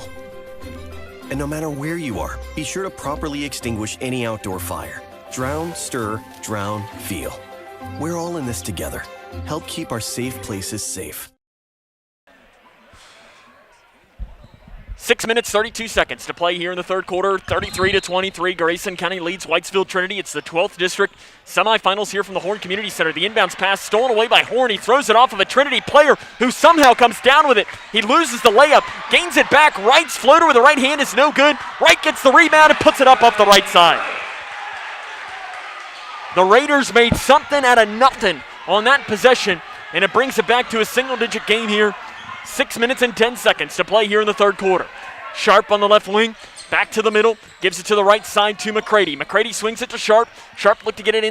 And no matter where you are, be sure to properly extinguish any outdoor fire. Drown, stir, drown, feel. We're all in this together. Help keep our safe places safe. 6 minutes, 32 seconds to play here in the third quarter. 33-23, Grayson County leads Whitesville Trinity. It's the 12th district semifinals here from the Horn Community Center. The inbounds pass stolen away by Horn. He throws it off of a Trinity player who somehow comes down with it. He loses the layup, gains it back. Wright's floater with the right hand is no good. Wright gets the rebound and puts it up off the right side. The Raiders made something out of nothing on that possession, and it brings it back to a single-digit game here. 6 minutes and 10 seconds to play here in the third quarter. Sharp on the left wing, back to the middle, gives it to the right side to McCready. McCready swings it to Sharp. Sharp looked to get it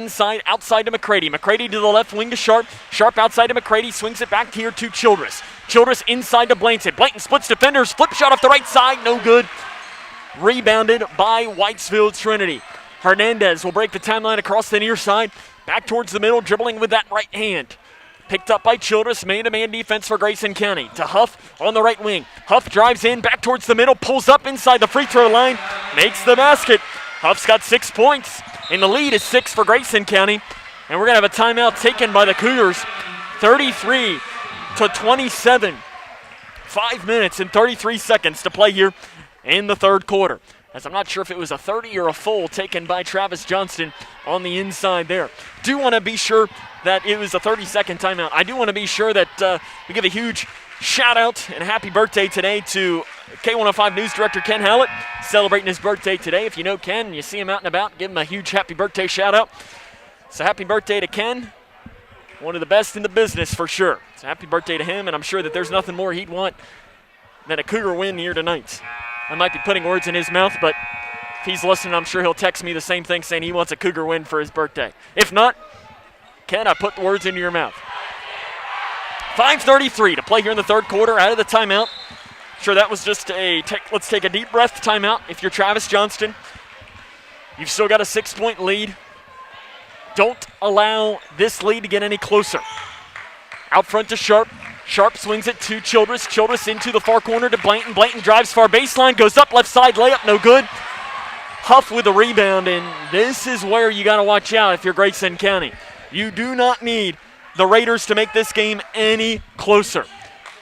outside to McCready. McCready to the left wing to Sharp. Sharp outside to McCready, swings it back here to Childress. Childress inside to Blanton. Blanton splits defenders, flip shot off the right side, no good. Rebounded by Whitesville Trinity. Hernandez will break the timeline across the near side, back towards the middle, dribbling with that right hand. Picked up by Childress, man-to-man defense for Grayson County. To Huff on the right wing. Huff drives in, back towards the middle, pulls up inside the free throw line, makes the basket. Huff's got 6 points, and the lead is 6 for Grayson County. And we're going to have a timeout taken by the Cougars. 33-27. 5 minutes and 33 seconds to play here in the third quarter. As I'm not sure if it was a 30 or a full taken by Travis Johnston on the inside there. Do want to be sure that it was a 30-second timeout. I do want to be sure that we give a huge shout-out and happy birthday today to K105 News Director Ken Hallett, celebrating his birthday today. If you know Ken and you see him out and about, give him a huge happy birthday shout-out. So happy birthday to Ken, one of the best in the business for sure. So happy birthday to him, and I'm sure that there's nothing more he'd want than a Cougar win here tonight. I might be putting words in his mouth, but if he's listening, I'm sure he'll text me the same thing saying he wants a Cougar win for his birthday. If not, Ken, I put the words into your mouth. 5:33 to play here in the third quarter out of the timeout. Sure, that was just let's take a deep breath timeout. If you're Travis Johnston, you've still got a 6-point lead. Don't allow this lead to get any closer. Out front to Sharp. Sharp swings it to Childress. Childress into the far corner to Blanton. Blanton drives far baseline, goes up left side, layup, no good. Huff with the rebound, and this is where you got to watch out if you're Grayson County. You do not need the Raiders to make this game any closer.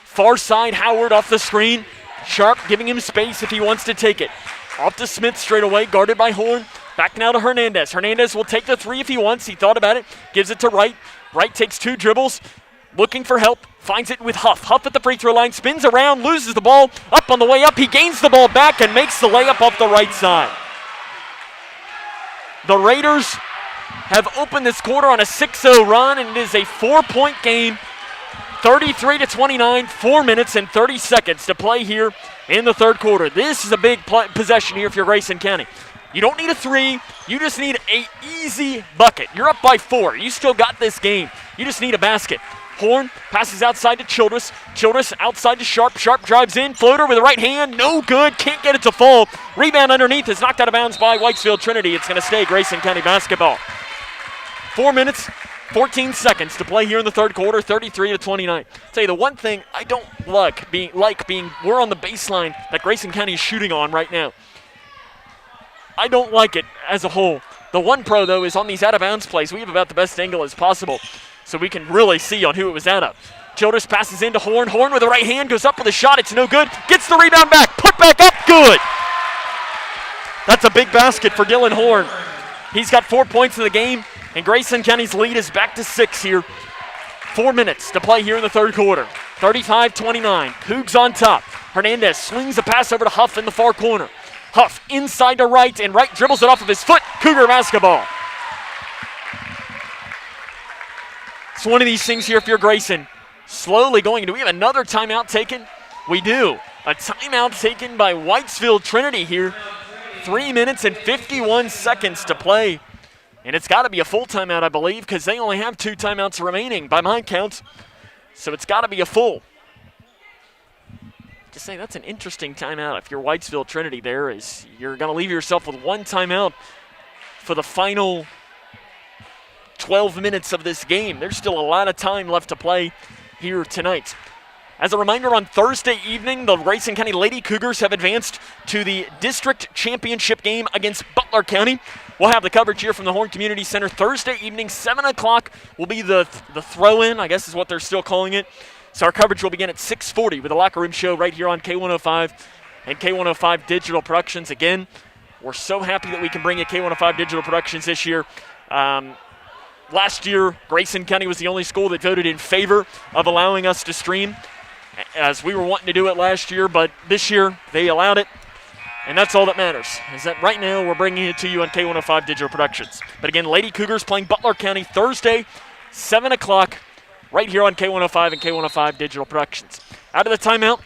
Far side, Howard off the screen. Sharp giving him space if he wants to take it. Off to Smith straight away, guarded by Horn. Back now to Hernandez. Hernandez will take the three if he wants. He thought about it. Gives it to Wright. Wright takes 2 dribbles. Looking for help. Finds it with Huff. Huff at the free throw line. Spins around. Loses the ball. Up on the way up. He gains the ball back and makes the layup off the right side. The Raiders have opened this quarter on a 6-0 run, and it is a 4-point game. 33-29, 4 minutes and 30 seconds to play here in the third quarter. This is a big possession here if you're Grayson County. You don't need a 3. You just need an easy bucket. You're up by 4. You still got this game. You just need a basket. Horn passes outside to Childress. Childress outside to Sharp. Sharp drives in. Floater with the right hand. No good. Can't get it to fall. Rebound underneath is knocked out of bounds by Whitesville Trinity. It's going to stay Grayson County basketball. 4 minutes, 14 seconds to play here in the third quarter, 33-29. Tell you the one thing I don't like being we're on the baseline that Grayson County is shooting on right now. I don't like it as a whole. The one pro, though, is on these out-of-bounds plays. We have about the best angle as possible. so we can really see on who it was out of. Childress passes into Horn. Horn with the right hand goes up with a shot. It's no good. Gets the rebound back. Put back up. Good. That's a big basket for Dylan Horn. He's got 4 points in the game, and Grayson County's lead is back to 6 here. 4 minutes to play here in the third quarter. 35-29. Cougs on top. Hernandez swings a pass over to Huff in the far corner. Huff inside to Wright, and Wright dribbles it off of his foot. Cougar basketball. It's one of these things here if you're Grayson. Slowly going. Do we have another timeout taken? We do. A timeout taken by Whitesville Trinity here. 3 minutes and 51 seconds to play. And it's got to be a full timeout, I believe, because they only have 2 timeouts remaining by my count. So it's got to be a full. Just say that's an interesting timeout if you're Whitesville Trinity there, is you're going to leave yourself with 1 timeout for the final 12 minutes of this game. There's still a lot of time left to play here tonight. As a reminder, on Thursday evening, the Grayson County Lady Cougars have advanced to the district championship game against Butler County. We'll have the coverage here from the Horn Community Center. Thursday evening, 7 o'clock will be the throw-in, I guess is what they're still calling it. So our coverage will begin at 6:40 with the Locker Room Show right here on K105 and K105 Digital Productions. Again, we're so happy that we can bring you K105 Digital Productions this year. Last year, Grayson County was the only school that voted in favor of allowing us to stream, as we were wanting to do it last year, but this year they allowed it, and that's all that matters, is that right now we're bringing it to you on K105 Digital Productions. But again, Lady Cougars playing Butler County Thursday, 7 o'clock, right here on K105 and K105 Digital Productions. Out of the timeout,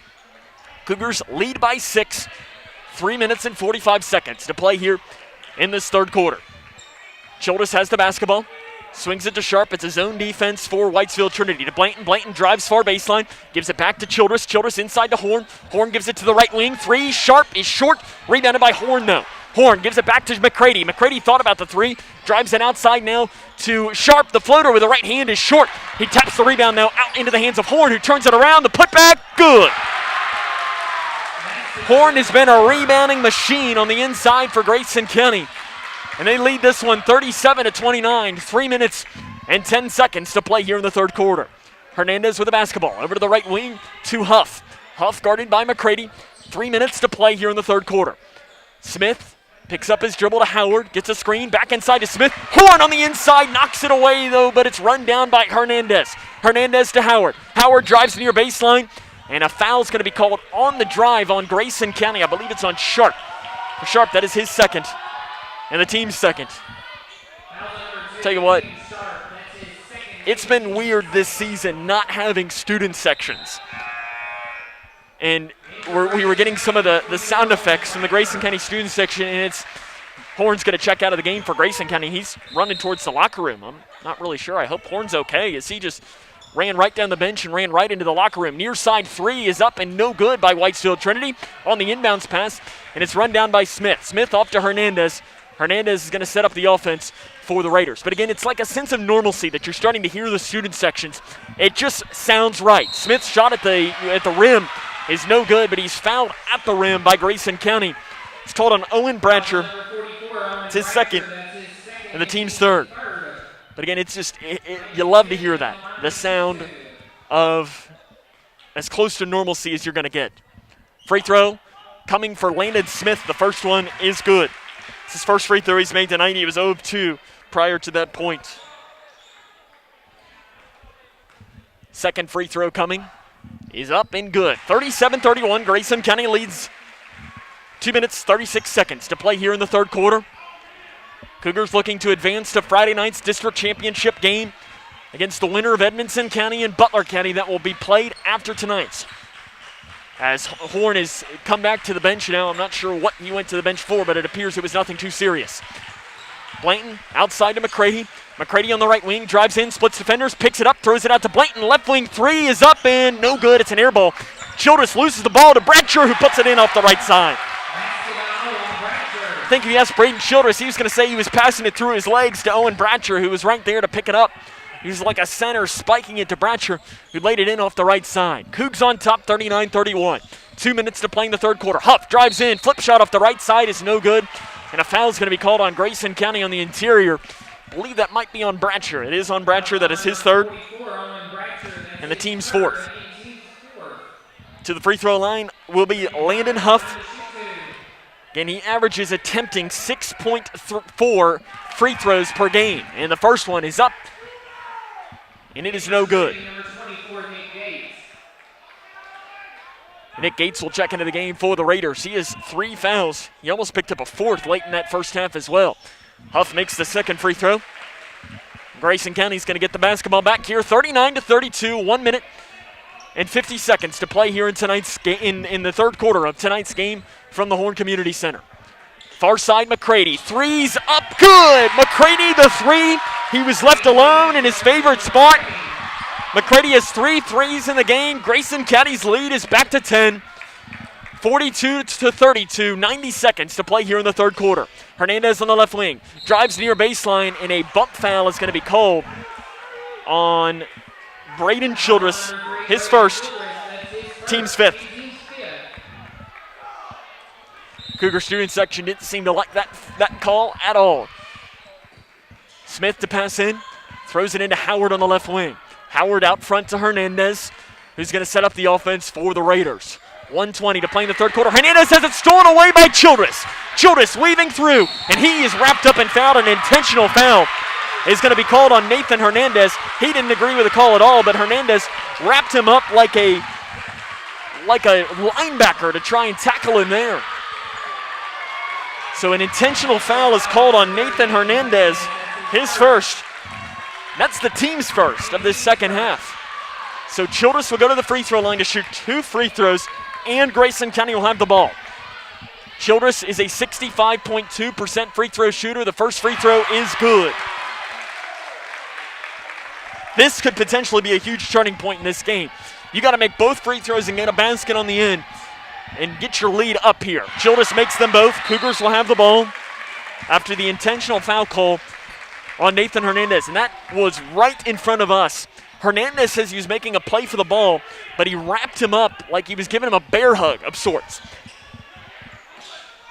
Cougars lead by 6, 3 minutes and 45 seconds to play here in this third quarter. Childress has the basketball. Swings it to Sharp. It's a zone defense for Whitesville Trinity. To Blanton. Blanton drives far baseline. Gives it back to Childress. Childress inside to Horn. Horn gives it to the right wing. 3. Sharp is short. Rebounded by Horn, though. Horn gives it back to McCready. McCready thought about the 3. Drives it outside now to Sharp. The floater with the right hand is short. He taps the rebound now out into the hands of Horn, who turns it around. The putback, good. Horn has been a rebounding machine on the inside for Grayson County. And they lead this one 37-29, 3 minutes and 10 seconds to play here in the third quarter. Hernandez with the basketball, over to the right wing to Huff. Huff guarded by McCready. 3 minutes to play here in the third quarter. Smith picks up his dribble to Howard, gets a screen, back inside to Smith. Horn on the inside, knocks it away though, but it's run down by Hernandez. Hernandez to Howard. Howard drives near baseline, and a foul's going to be called on the drive on Grayson County. I believe it's on Sharp. For Sharp, that is his second. And the team's second. Tell you what, it's been weird this season not having student sections. And we were getting some of the sound effects from the Grayson County student section, and it's Horn's going to check out of the game for Grayson County. He's running towards the locker room. I'm not really sure. I hope Horn's okay, as he just ran right down the bench and ran right into the locker room. Near side 3 is up and no good by Whitesville Trinity on the inbounds pass, and it's run down by Smith. Smith off to Hernandez. Hernandez is going to set up the offense for the Raiders. But again, it's like a sense of normalcy that you're starting to hear the student sections. It just sounds right. Smith's shot at the rim is no good, but he's fouled at the rim by Grayson County. It's called on Owen Bratcher. It's his second, and the team's third. But again, it's just, you love to hear that. The sound of as close to normalcy as you're going to get. Free throw coming for Landon Smith. The first one is good. It's his first free throw he's made tonight. He was 0 of 2 prior to that point. Second free throw coming. He's up and good. 37-31. Grayson County leads. 2 minutes, 36 seconds to play here in the third quarter. Cougars looking to advance to Friday night's district championship game against the winner of Edmonson County and Butler County that will be played after tonight's. As Horn has come back to the bench now, I'm not sure what he went to the bench for, but it appears it was nothing too serious. Blanton outside to McCready. McCready on the right wing, drives in, splits defenders, picks it up, throws it out to Blanton. Left wing 3 is up and no good. It's an air ball. Childress loses the ball to Bratcher, who puts it in off the right side. I think if you asked Braden Childress, he was going to say he was passing it through his legs to Owen Bratcher, who was right there to pick it up. He was like a center spiking it to Bratcher, who laid it in off the right side. Cougs on top, 39-31. 2 minutes to play in the third quarter. Huff drives in, flip shot off the right side is no good, and a foul is going to be called on Grayson County on the interior. believe that might be on Bratcher. It is on Bratcher. That is his third. And the team's fourth. To the free throw line will be Landon Huff. Again, he averages attempting 6.4 free throws per game. And the first one is up. And it is no good. Nick Gates will check into the game for the Raiders. He has 3 fouls. He almost picked up a 4th late in that first half as well. Huff makes the second free throw. Grayson County's going to get the basketball back here. 39-32, 1 minute and 50 seconds to play here in tonight's in the third quarter of tonight's game from the Horn Community Center. Far side, McCready. Three's up, good! McCready, the three. He was left alone in his favorite spot. McCready has 3 threes in the game. Grayson County's lead is back to 10. 42-32, 90 seconds to play here in the third quarter. Hernandez on the left wing. Drives near baseline, and a bump foul is going to be called on Braden Childress, his first, team's 5th. Cougar student section didn't seem to like that call at all. Smith to pass in, throws it into Howard on the left wing. Howard out front to Hernandez, who's going to set up the offense for the Raiders. 1:20 to play in the third quarter. Hernandez has it stolen away by Childress. Childress weaving through, and he is wrapped up and fouled. An intentional foul is going to be called on Nathan Hernandez. He didn't agree with the call at all, but Hernandez wrapped him up like a linebacker to try and tackle him there. So an intentional foul is called on Nathan Hernandez, his first. That's the team's first of this second half. So Childress will go to the free throw line to shoot 2 free throws, and Grayson County will have the ball. Childress is a 65.2% free throw shooter. The first free throw is good. This could potentially be a huge turning point in this game. You got to make both free throws and get a basket on the end and get your lead up here. Childress makes them both. Cougars will have the ball after the intentional foul call on Nathan Hernandez, and that was right in front of us. Hernandez says he was making a play for the ball, but he wrapped him up like he was giving him a bear hug of sorts.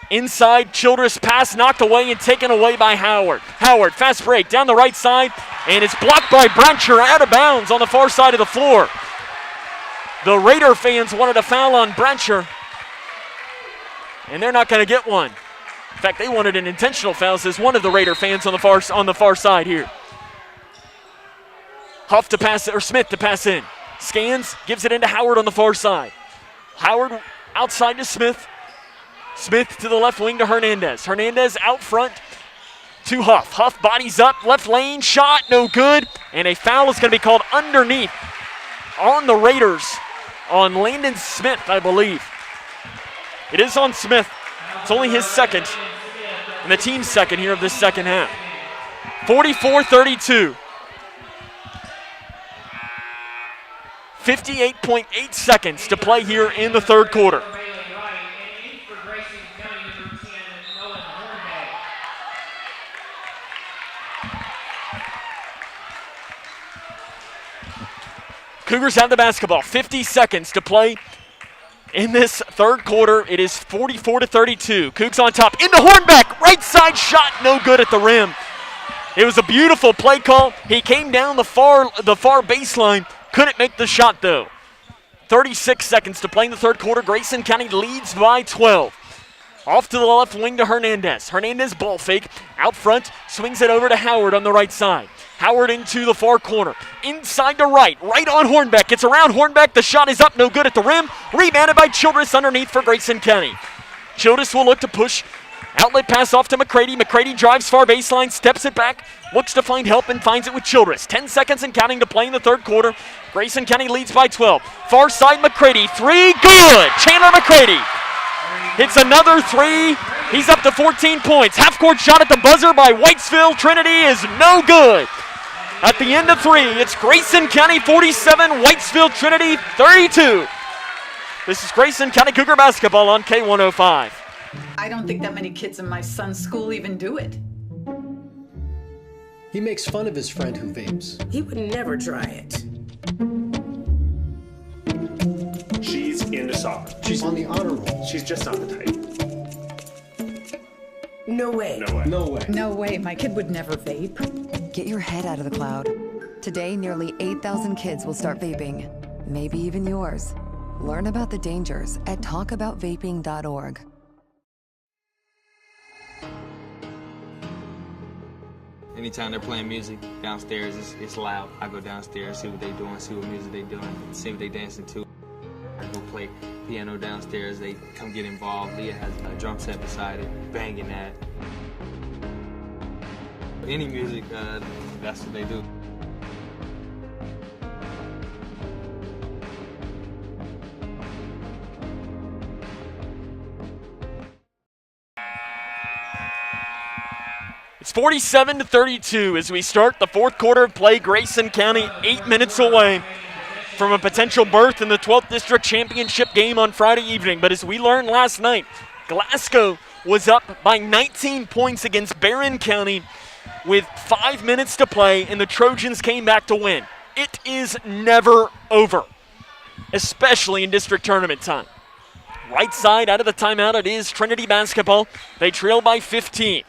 Inside, Childress pass knocked away and taken away by Howard. Howard, fast break down the right side, and it's blocked by Bratcher out of bounds on the far side of the floor. The Raider fans wanted a foul on Bratcher, and they're not going to get one. In fact, they wanted an intentional foul, says one of the Raider fans on the far side here. Huff to pass, or Smith to pass in. Scans, gives it into Howard on the far side. Howard outside to Smith. Smith to the left wing to Hernandez. Hernandez out front to Huff. Huff bodies up, left lane, shot, no good. And a foul is going to be called underneath on the Raiders, on Landon Smith, I believe. It is on Smith. It's only his second, and the team's second here of this second half. 44-32. 58.8 seconds to play here in the third quarter. Cougars have the basketball. 50 seconds to play in this third quarter. It is 44-32. Cougs on top. Into Hornbeck. Right side shot. No good at the rim. It was a beautiful play call. He came down the far baseline. Couldn't make the shot, though. 36 seconds to play in the third quarter. Grayson County leads by 12. Off to the left wing to Hernandez. Hernandez ball fake. Out front. Swings it over to Howard on the right side. Howard into the far corner. Inside to right. Right on Hornbeck. It's around Hornbeck. The shot is up. No good at the rim. Rebounded by Childress underneath for Grayson County. Childress will look to push. Outlet pass off to McCready. McCready drives far baseline. Steps it back. Looks to find help and finds it with Childress. 10 seconds and counting to play in the third quarter. Grayson County leads by 12. Far side McCready. 3. Good. Chandler McCready hits another 3. He's up to 14 points. Half-court shot at the buzzer by Whitesville Trinity is no good. At the end of 3, it's Grayson County 47, Whitesville Trinity 32. This is Grayson County Cougar basketball on K105. I don't think that many kids in my son's school even do it. He makes fun of his friend who vapes. He would never try it. She's into soccer. She's on the honor roll. She's just not the type. No way. No way. No way. No way. My kid would never vape. Get your head out of the cloud. Today, nearly 8,000 kids will start vaping. Maybe even yours. Learn about the dangers at talkaboutvaping.org. Anytime they're playing music downstairs, it's loud. I go downstairs, see what they're doing, see what music they're doing, see what they're dancing to. I go play piano downstairs, they come get involved. Leah has a drum set beside it, banging that. Any music, that's what they do. It's 47-32 as we start the fourth quarter of play. Grayson County 8 minutes away from a potential berth in the 12th District Championship game on Friday evening. But as we learned last night, Glasgow was up by 19 points against Barron County with 5 minutes to play, and the Trojans came back to win. It is never over, especially in district tournament time. Right side out of the timeout, it is Trinity basketball. They trail by 15.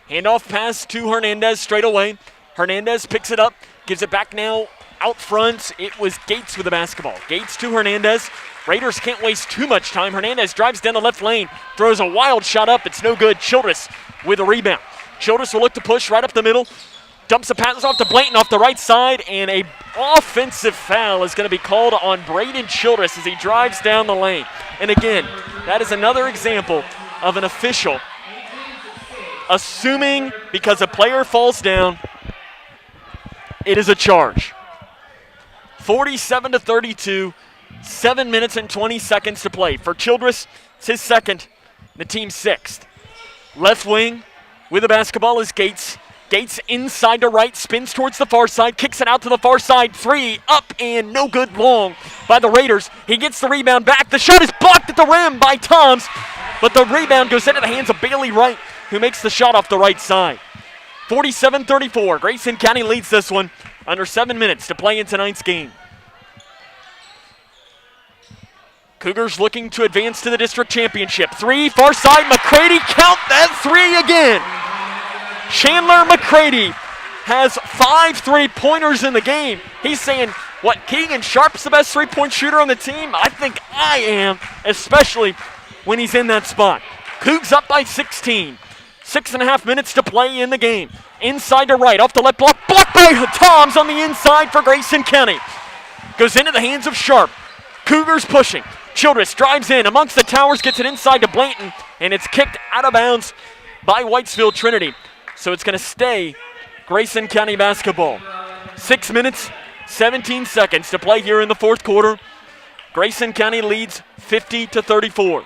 Handoff pass to Hernandez straight away. Hernandez picks it up, gives it back now out front. It was Gates with the basketball. Gates to Hernandez. Raiders can't waste too much time. Hernandez drives down the left lane, throws a wild shot up. It's no good. Childress with a rebound. Childress will look to push right up the middle. Dumps a pass off to Blanton off the right side, and a offensive foul is going to be called on Braden Childress as he drives down the lane. And again, that is another example of an official assuming because a player falls down, it is a charge. 47-32, 7 minutes and 20 seconds to play. For Childress, it's his second, the team's sixth. Left wing with the basketball is Gates. Gates inside to right, spins towards the far side, kicks it out to the far side. Three, up and no good long by the Raiders. He gets the rebound back. The shot is blocked at the rim by Toms, but the rebound goes into the hands of Bailey Wright, who makes the shot off the right side. 47-34, Grayson County leads this one. Under 7 minutes to play in tonight's game. Cougars looking to advance to the district championship. Three, far side, McCready, count that three again. Chandler McCready has 5 3-pointers in the game. He's saying, what, Keegan Sharp's the best three-point shooter on the team? I think I am, especially when he's in that spot. Cougs up by 16. 6.5 minutes to play in the game. Inside to right, off the left block, blocked by Toms on the inside for Grayson County. Goes into the hands of Sharp. Cougars pushing. Childress drives in amongst the towers, gets it inside to Blanton, and it's kicked out of bounds by Whitesville Trinity. So it's going to stay Grayson County basketball. 6 minutes, 17 seconds to play here in the fourth quarter. Grayson County leads 50-34.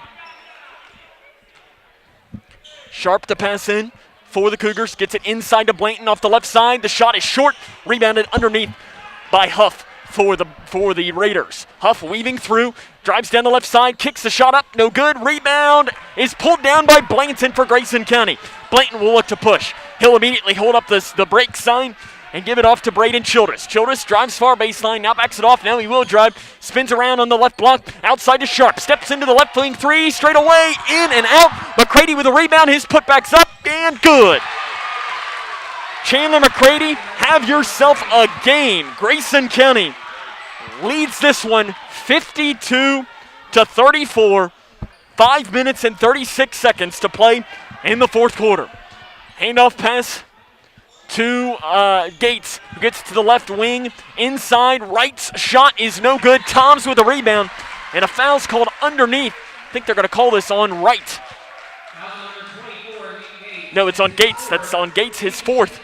Sharp to pass in for the Cougars. Gets it inside to Blanton off the left side. The shot is short. Rebounded underneath by Huff for the Raiders. Huff weaving through. Drives down the left side. Kicks the shot up. No good. Rebound is pulled down by Blanton for Grayson County. Blanton will look to push. He'll immediately hold up the break sign and give it off to Braden Childress. Childress drives far baseline, now backs it off. Now he will drive, spins around on the left block, outside to Sharp. Steps into the left wing three, straight away, in and out. McCready with a rebound, his putback's up, and good. Chandler McCready, have yourself a game. Grayson County leads this one 52-34. 5 minutes and 36 seconds to play in the fourth quarter. Handoff pass to Gates, who gets to the left wing. Inside, Wright's shot is no good. Toms with a rebound, and a foul's called underneath. I think they're going to call this on Wright. No, it's on Gates. That's on Gates, his fourth.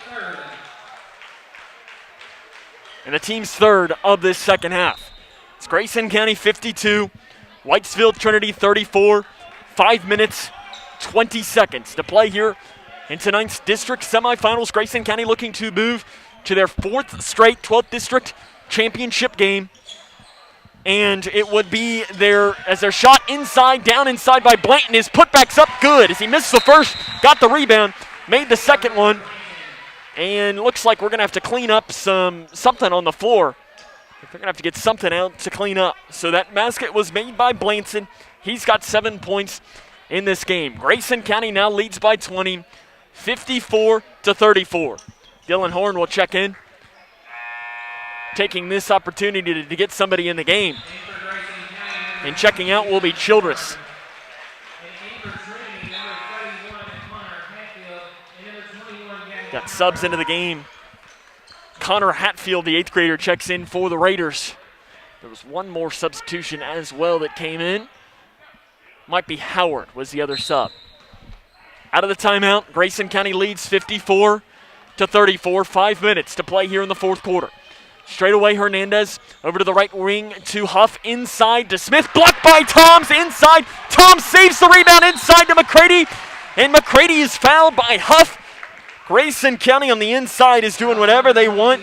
And the team's third of this second half. It's Grayson County 52, Whitesville Trinity 34. 5 minutes, 20 seconds to play here in tonight's district semifinals. Grayson County looking to move to their 4th straight 12th district championship game. And it would be their shot inside, down inside by Blanton. His putback's up good as he missed the first, got the rebound, made the second one. And looks like we're going to have to clean up something on the floor. They're going to have to get something out to clean up. So that basket was made by Blanton. He's got 7 points. in this game. Grayson County now leads by 20, 54-34. Dylan Horn will check in, taking this opportunity to get somebody in the game. And checking out will be Childress. Got subs into the game. Connor Hatfield, the 8th grader, checks in for the Raiders. There was one more substitution as well that came in. Might be Howard was the other sub. Out of the timeout, Grayson County leads 54-34. 5 minutes to play here in the fourth quarter. Straight away, Hernandez over to the right wing to Huff, inside to Smith, blocked by Toms, inside. Toms saves the rebound inside to McCready, and McCready is fouled by Huff. Grayson County on the inside is doing whatever they want,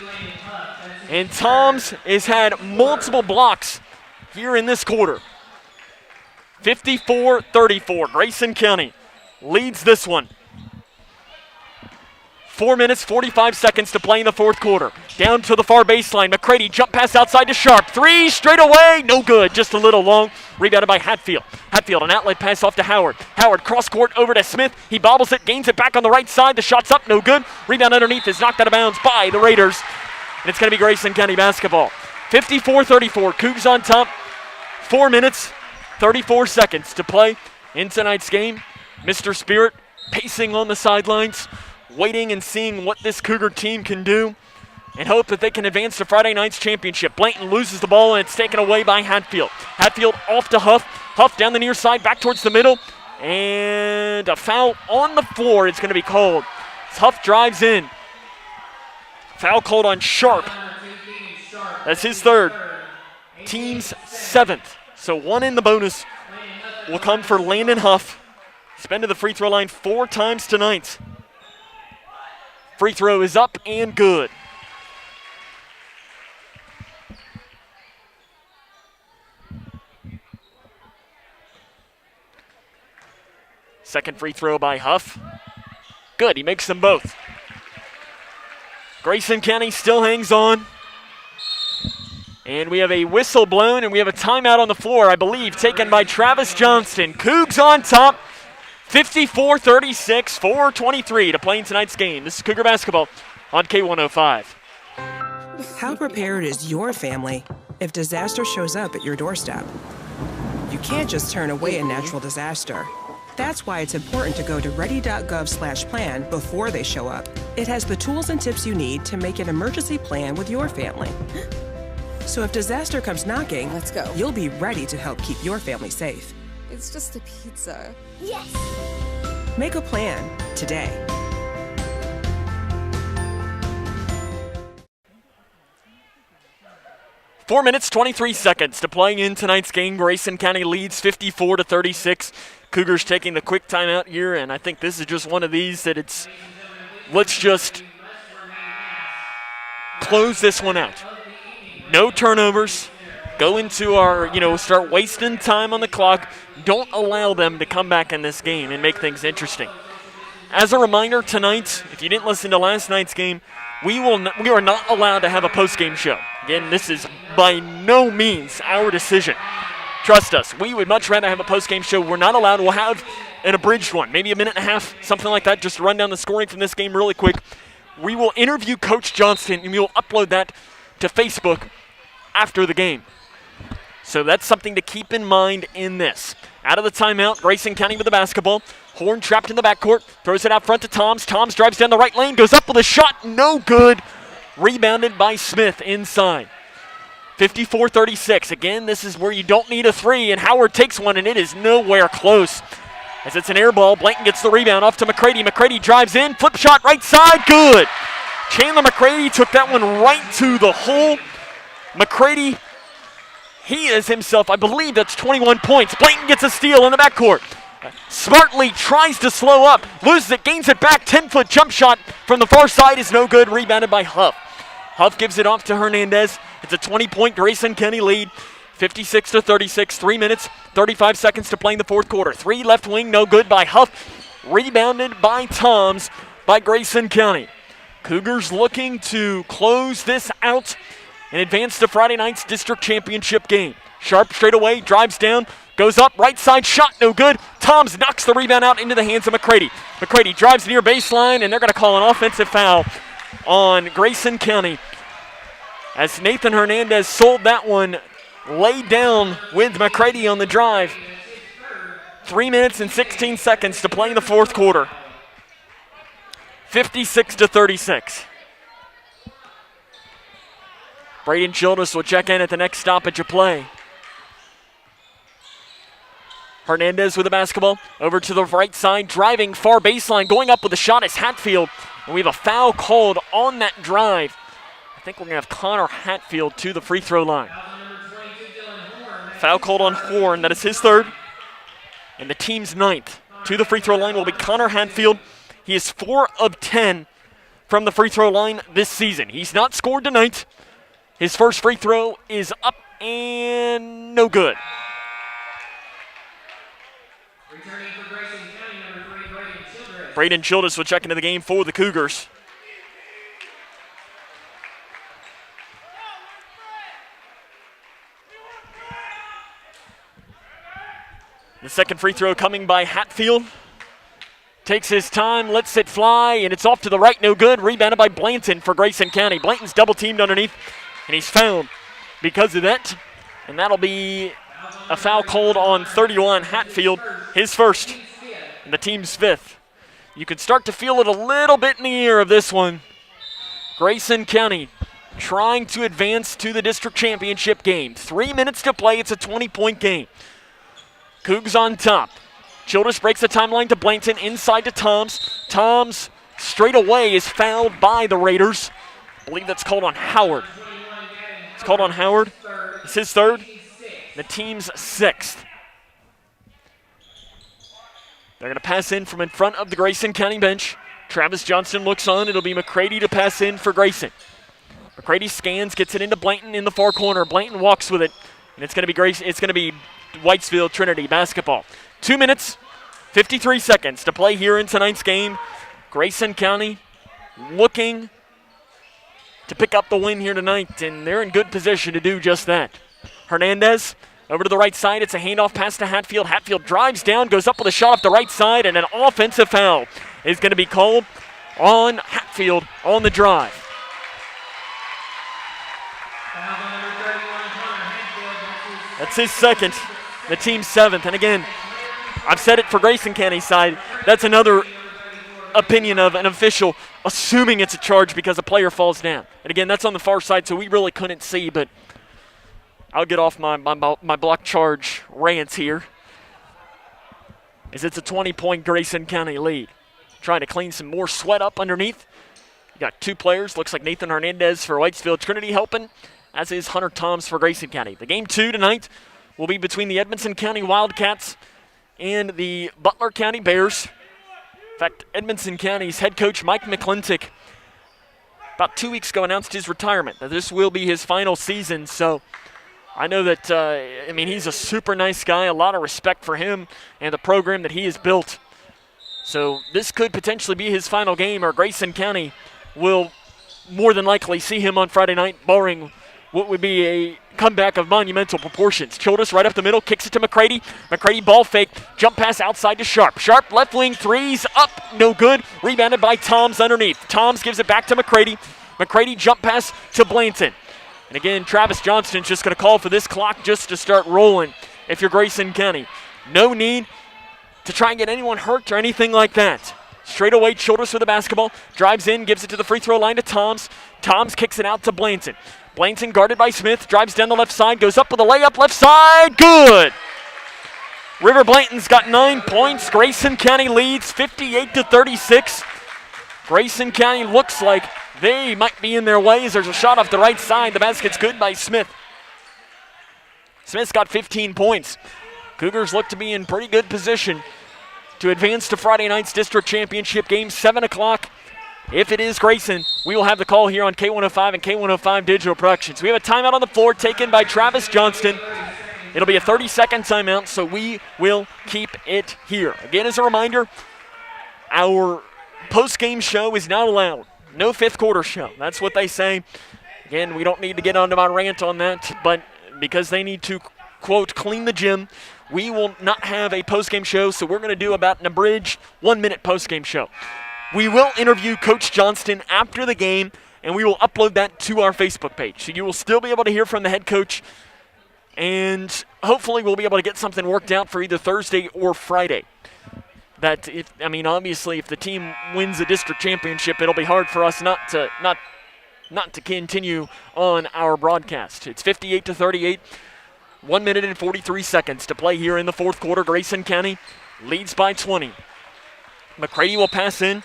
and Toms has had multiple blocks here in this quarter. 54-34, Grayson County leads this one. 4 minutes, 45 seconds to play in the fourth quarter. Down to the far baseline. McCready jump pass outside to Sharp. 3 straight away. No good. Just a little long. Rebounded by Hatfield. Hatfield, an outlet pass off to Howard. Howard cross court over to Smith. He bobbles it, gains it back on the right side. The shot's up. No good. Rebound underneath is knocked out of bounds by the Raiders. And it's going to be Grayson County basketball. 54-34. Cougs on top. 4 minutes, 34 seconds to play in tonight's game. Mr. Spirit pacing on the sidelines, waiting and seeing what this Cougar team can do and hope that they can advance to Friday night's championship. Blanton loses the ball, and it's taken away by Hatfield. Hatfield off to Huff. Huff down the near side, back towards the middle, and a foul on the floor is going to be called. Huff drives in. Foul called on Sharp. That's his third. Team's 7th. So 1 in the bonus will come for Landon Huff. He's been to the free throw line 4 times tonight. Free throw is up and good. Second free throw by Huff. Good, he makes them both. Grayson County still hangs on. And we have a whistle blown, and we have a timeout on the floor, I believe, taken by Travis Johnston. Cougs on top. 54-36, 4:23 to play in tonight's game. This is Cougar basketball on K105. How prepared is your family if disaster shows up at your doorstep? You can't just turn away a natural disaster. That's why it's important to go to ready.gov/plan before they show up. It has the tools and tips you need to make an emergency plan with your family. So if disaster comes knocking, let's go. You'll be ready to help keep your family safe. It's just a pizza. Yes! Make a plan today. Four minutes, 23 seconds to play in tonight's game. Grayson County leads 54-36. Cougars taking the quick timeout here, and I think this is just one of these that it's, let's just close this one out. No turnovers. Go into our, start wasting time on the clock. Don't allow them to come back in this game and make things interesting. As a reminder, tonight, if you didn't listen to last night's game, we are not allowed to have a post-game show. Again, this is by no means our decision. Trust us, we would much rather have a post-game show. We're not allowed. We'll have an abridged one, maybe a minute and a half, something like that, just to run down the scoring from this game really quick. We will interview Coach Johnston, and we will upload that to Facebook after the game. So that's something to keep in mind in this. Out of the timeout, Grayson County with the basketball. Horn trapped in the backcourt, throws it out front to Toms. Toms drives down the right lane, goes up with a shot, no good. Rebounded by Smith inside. 54-36. Again, this is where you don't need a three, and Howard takes one, and it is nowhere close. As it's an air ball, Blanton gets the rebound off to McCready. McCready drives in, flip shot right side, good. Chandler McCready took that one right to the hole. McCready, he is himself, I believe that's 21 points. Blanton gets a steal in the backcourt. Smartly tries to slow up, loses it, gains it back. 10-foot jump shot from the far side is no good, rebounded by Huff. Huff gives it off to Hernandez. It's a 20-point Grayson County lead, 56-36, 3 minutes, 35 seconds to play in the fourth quarter. 3 left wing, no good by Huff. Rebounded by Toms by Grayson County. Cougars looking to close this out and advance to Friday night's district championship game. Sharp straight away, drives down, Goes up, right side shot, no good. Toms knocks the rebound out into the hands of McCready. McCready drives near baseline, and they're going to call an offensive foul on Grayson County, as Nathan Hernandez sold that one, laid down with McCready on the drive. 3 minutes and 16 seconds to play in the fourth quarter. 56-36. Braden Childress will check in at the next stoppage of play. Hernandez with the basketball, over to the right side, driving far baseline, going up with a shot is Hatfield. And we have a foul called on that drive. I think we're going to have Connor Hatfield to the free throw line. Foul called on Horn, that is his third, and the team's ninth. To the free throw line will be Connor Hatfield. He is 4 of 10 from the free throw line this season. He's not scored tonight. His first free throw is up and no good. Braden Childress will check into the game for the Cougars. The second free throw coming by Hatfield. Takes his time, lets it fly, and it's off to the right, no good. Rebounded by Blanton for Grayson County. Blanton's double teamed underneath, and he's fouled because of that. And that'll be a foul called on 31, Hatfield, his first, and the team's fifth. You can start to feel it a little bit in the air of this one. Grayson County trying to advance to the district championship game. 3 minutes to play, it's a 20-point game. Cougs on top. Childress breaks the timeline to Blanton, inside to Toms. Toms straight away is fouled by the Raiders. I believe that's called on Howard. It's called on Howard. It's his third. The team's sixth. They're going to pass in from in front of the Grayson County bench. Travis Johnston looks on. It'll be McCready to pass in for Grayson. McCready scans, gets it into Blanton in the far corner. Blanton walks with it, and it's going to be Whitesville Trinity basketball. 2 minutes, 53 seconds to play here in tonight's game. Grayson County looking to pick up the win here tonight, and they're in good position to do just that. Hernandez over to the right side. It's a handoff pass to Hatfield. Hatfield drives down, goes up with a shot off the right side, and an offensive foul is going to be called on Hatfield on the drive. That's his second, the team's seventh. And again, I've said it for Grayson County's side. That's another opinion of an official assuming it's a charge because a player falls down. And again, that's on the far side, so we really couldn't see, but I'll get off my block charge rants here, as it's a 20-point Grayson County lead. Trying to clean some more sweat up underneath. You got two players. Looks like Nathan Hernandez for Whitesville Trinity helping, as is Hunter Toms for Grayson County. The game 2 tonight will be between the Edmonson County Wildcats and the Butler County Bears. In fact, Edmonson County's head coach Mike McClintock about 2 weeks ago announced his retirement, that this will be his final season. So I know that, he's a super nice guy, a lot of respect for him and the program that he has built. So this could potentially be his final game, or Grayson County will more than likely see him on Friday night, barring what would be a comeback of monumental proportions. Childress right up the middle, kicks it to McCready. McCready ball fake, jump pass outside to Sharp. Sharp left wing threes, up, no good. Rebounded by Toms underneath. Toms gives it back to McCready. McCready jump pass to Blanton. And again, Travis Johnston's just going to call for this clock just to start rolling if you're Grayson County. No need to try and get anyone hurt or anything like that. Straight away, Childress with the basketball. Drives in, gives it to the free throw line to Toms. Toms kicks it out to Blanton. Blanton guarded by Smith, drives down the left side, goes up with a layup, left side, good! River Blanton's got 9 points. Grayson County leads 58-36. Grayson County looks like they might be in their ways. There's a shot off the right side. The basket's good by Smith. Smith's got 15 points. Cougars look to be in pretty good position to advance to Friday night's district championship game, 7 o'clock. If it is Grayson, we will have the call here on K105 and K105 Digital Productions. We have a timeout on the floor taken by Travis Johnston. It'll be a 30-second timeout, so we will keep it here. Again, as a reminder, our post-game show is not allowed. No fifth quarter show. That's what they say. Again, we don't need to get onto my rant on that, but because they need to, quote, clean the gym, we will not have a postgame show, so we're going to do about an abridged 1-minute postgame show. We will interview Coach Johnston after the game, and we will upload that to our Facebook page. So you will still be able to hear from the head coach, and hopefully we'll be able to get something worked out for either Thursday or Friday. Obviously, if the team wins the district championship, it'll be hard for us not to continue on our broadcast. It's 58-38, 1 minute and 43 seconds to play here in the fourth quarter. Grayson County leads by 20. McCready will pass in.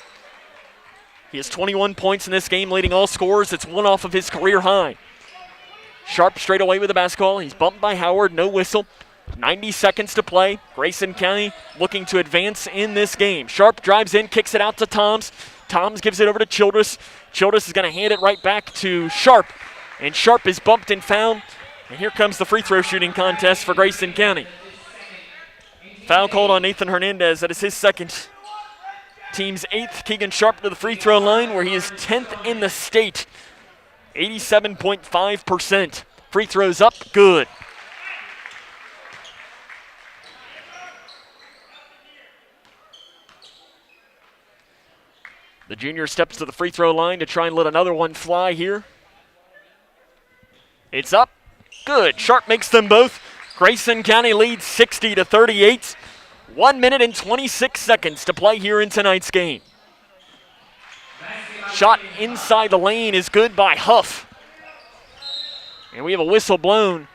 He has 21 points in this game, leading all scorers. It's one off of his career high. Sharp straight away with the basketball. He's bumped by Howard, no whistle. 90 seconds to play. Grayson County looking to advance in this game. Sharp drives in, kicks it out to Toms. Toms gives it over to Childress. Childress is going to hand it right back to Sharp. And Sharp is bumped and fouled. And here comes the free throw shooting contest for Grayson County. Foul called on Nathan Hernandez. That is his second. Team's 8th. Keegan Sharp to the free throw line where he is 10th in the state. 87.5%. Free throws up, good. The junior steps to the free throw line to try and let another one fly here. It's up, good. Sharp makes them both. Grayson County leads 60-38. 1 minute and 26 seconds to play here in tonight's game. Shot inside the lane is good by Huff. And we have a whistle blown.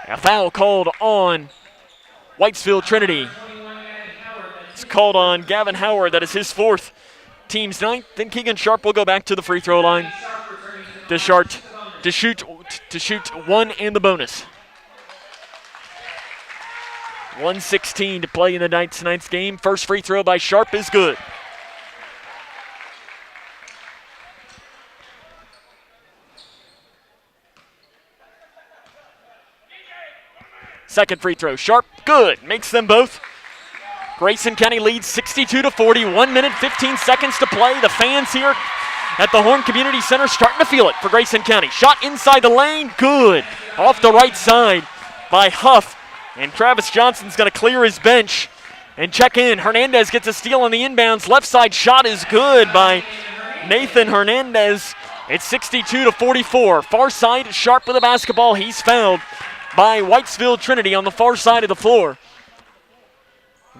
A foul called on Whitesville Trinity. It's called on Gavin Howard. That is his 4th. Team's 9th. Then Keegan Sharp will go back to the free throw line to shoot one and the bonus. 1:16 to play in the tonight's game. First free throw by Sharp is good. Second free throw, Sharp, good. Makes them both. Grayson County leads 62-40. 1 minute, 15 seconds to play. The fans here at the Horn Community Center starting to feel it for Grayson County. Shot inside the lane, good. Off the right side by Huff. And Travis Johnson's going to clear his bench and check in. Hernandez gets a steal on the inbounds. Left side shot is good by Nathan Hernandez. It's 62-44. Far side, Sharp with the basketball. He's fouled by Whitesville Trinity on the far side of the floor.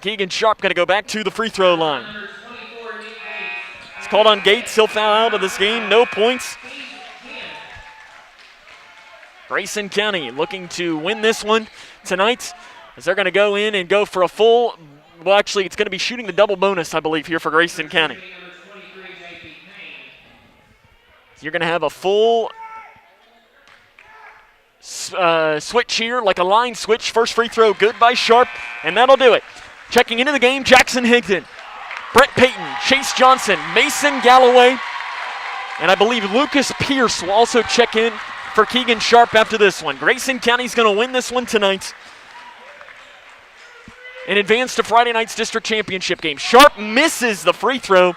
Keegan Sharp going to go back to the free throw line. It's called on Gates. He'll foul out of this game. No points. Grayson County looking to win this one tonight as they're going to go in and go for a full, well, actually, it's going to be shooting the double bonus, I believe, here for Grayson County. So you're going to have a full switch here, like a line switch. First free throw, good by Sharp, and that'll do it. Checking into the game, Jackson Higdon, Brett Payton, Chase Johnson, Mason Galloway, and I believe Lucas Pierce will also check in for Keegan Sharp after this one. Grayson County's going to win this one tonight and advance to Friday night's district championship game. Sharp misses the free throw.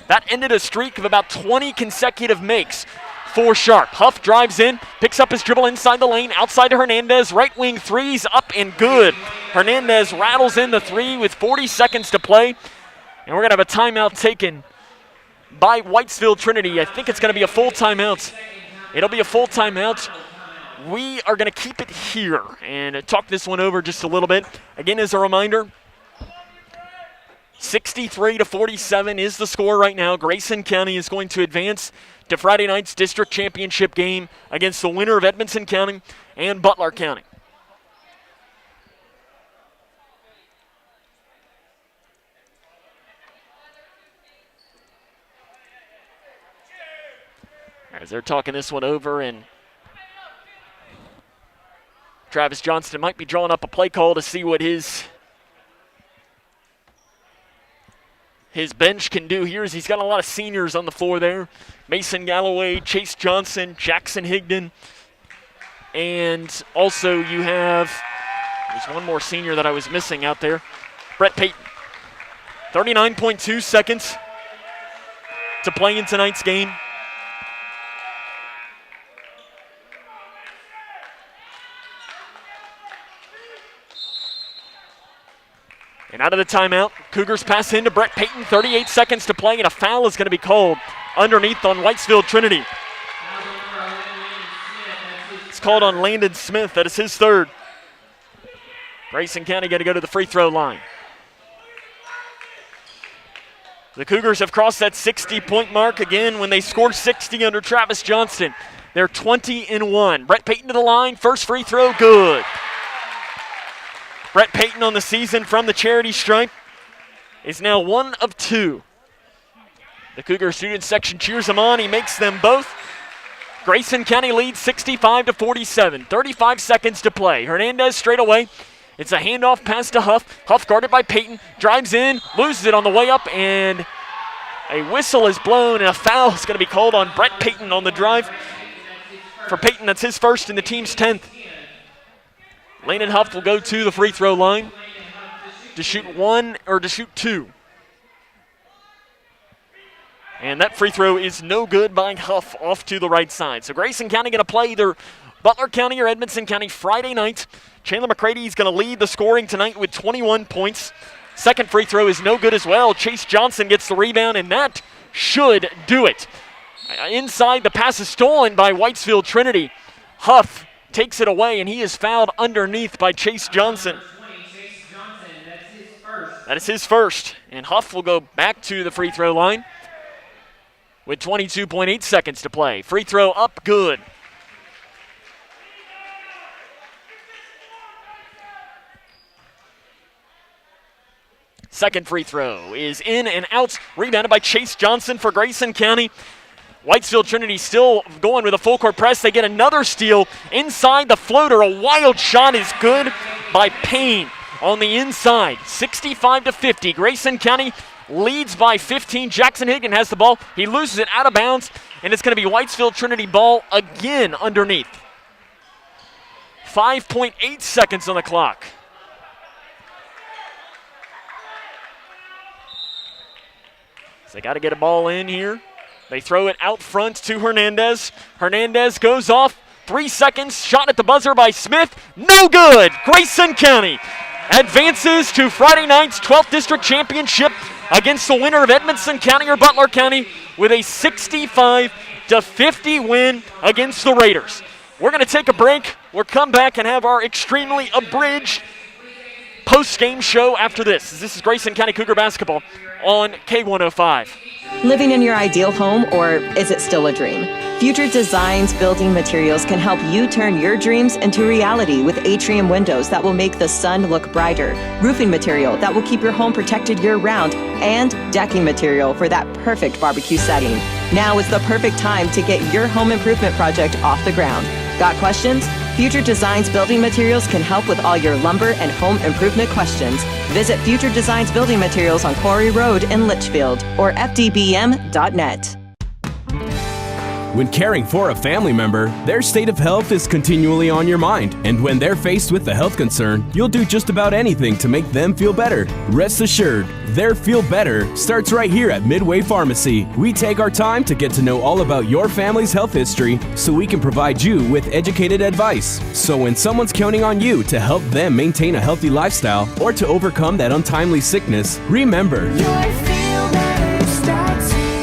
That ended a streak of about 20 consecutive makes for Sharp. Huff drives in, picks up his dribble inside the lane, outside to Hernandez. Right wing threes up and good. Hernandez rattles in the three with 40 seconds to play. And we're going to have a timeout taken by Whitesville Trinity. I think it's going to be a full timeout. It'll be a full timeout. We are going to keep it here and talk this one over just a little bit. Again, as a reminder, 63-47 is the score right now. Grayson County is going to advance to Friday night's district championship game against the winner of Edmonson County and Butler County. As they're talking this one over, and Travis Johnston might be drawing up a play call to see what his bench can do here, as he's got a lot of seniors on the floor there. Mason Galloway, Chase Johnson, Jackson Higdon, and also you have, there's one more senior that I was missing out there, Brett Payton. 39.2 seconds to play in tonight's game. And out of the timeout, Cougars pass into Brett Payton, 38 seconds to play, and a foul is going to be called underneath on Whitesville Trinity. It's called on Landon Smith. That is his third. Grayson County going to go to the free throw line. The Cougars have crossed that 60-point mark again when they scored 60 under Travis Johnston. They're 20-1. Brett Payton to the line. First free throw, good. Brett Payton on the season from the charity stripe is now 1 of 2. The Cougar student section cheers him on. He makes them both. Grayson County leads 65-47. 35 seconds to play. Hernandez straight away. It's a handoff pass to Huff. Huff guarded by Payton. Drives in, loses it on the way up, and a whistle is blown, and a foul is going to be called on Brett Payton on the drive. For Payton, that's his first and the team's 10th. Landon Huff will go to the free throw line to shoot two. And that free throw is no good by Huff off to the right side. So Grayson County going to play either Butler County or Edmondson County Friday night. Chandler McCready is going to lead the scoring tonight with 21 points. Second free throw is no good as well. Chase Johnson gets the rebound, and that should do it. Inside, the pass is stolen by Whitesville Trinity. Huff takes it away, and he is fouled underneath by Chase Johnson. That is his first, and Huff will go back to the free throw line with 22.8 seconds to play. Free throw up, good. Second free throw is in and out, rebounded by Chase Johnson for Grayson County. Whitesville Trinity still going with a full court press. They get another steal inside the floater. A wild shot is good by Payne on the inside. 65-50. Grayson County leads by 15. Jackson Higgin has the ball. He loses it out of bounds, and it's going to be Whitesville Trinity ball again underneath. 5.8 seconds on the clock. So they got to get a ball in here. They throw it out front to Hernandez. Hernandez goes off. 3 seconds. Shot at the buzzer by Smith. No good. Grayson County advances to Friday night's 12th District Championship against the winner of Edmondson County or Butler County with a 65-50 win against the Raiders. We're going to take a break. We'll come back and have our extremely abridged post-game show after this. This is Grayson County Cougar basketball on K105. Living in your ideal home, or is it still a dream? Future Designs Building Materials can help you turn your dreams into reality with atrium windows that will make the sun look brighter, roofing material that will keep your home protected year-round, and decking material for that perfect barbecue setting. Now is the perfect time to get your home improvement project off the ground. Got questions? Future Designs Building Materials can help with all your lumber and home improvement questions. Visit Future Designs Building Materials on Quarry Road in Litchfield or fdbm.net. When caring for a family member, their state of health is continually on your mind. And when they're faced with a health concern, you'll do just about anything to make them feel better. Rest assured, their feel better starts right here at Midway Pharmacy. We take our time to get to know all about your family's health history so we can provide you with educated advice. So when someone's counting on you to help them maintain a healthy lifestyle or to overcome that untimely sickness, remember,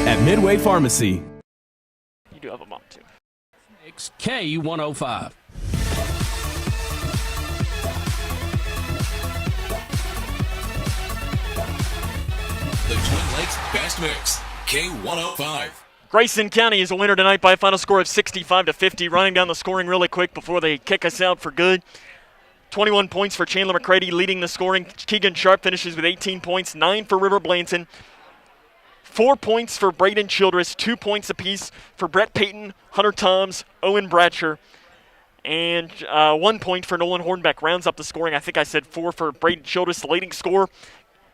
at Midway Pharmacy. You do have a mom, too. It's K105. The Twin Lakes Best Mix, K105. Grayson County is a winner tonight by a final score of 65-50. Running down the scoring really quick before they kick us out for good. 21 points for Chandler McCready leading the scoring. Keegan Sharp finishes with 18 points, 9 for River Blanton. 4 points for Braden Childress, 2 points apiece for Brett Payton, Hunter Toms, Owen Bratcher, and 1 point for Nolan Hornbeck. Rounds up the scoring. I think I said 4 for Braden Childress, the leading scorer.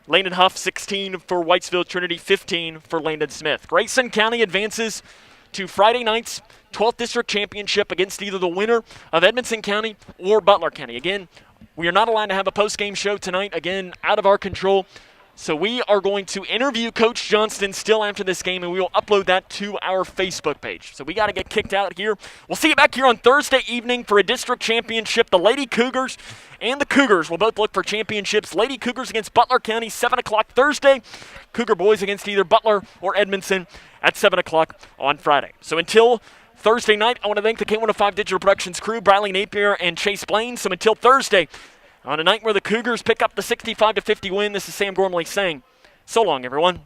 Landon Huff, 16 for Whitesville Trinity, 15 for Landon Smith. Grayson County advances to Friday night's 12th District Championship against either the winner of Edmondson County or Butler County. Again, we are not allowed to have a post-game show tonight. Again, out of our control. So we are going to interview Coach Johnston still after this game, and we will upload that to our Facebook page. So we got to get kicked out here. We'll see you back here on Thursday evening for a district championship. The Lady Cougars and the Cougars will both look for championships. Lady Cougars against Butler County, 7 o'clock Thursday. Cougar boys against either Butler or Edmondson at 7 o'clock on Friday. So until Thursday night, I want to thank the K105 Digital Productions crew, Bradley Napier and Chase Blaine. So until Thursday, on a night where the Cougars pick up the 65-50 win, this is Sam Gormley saying, so long, everyone.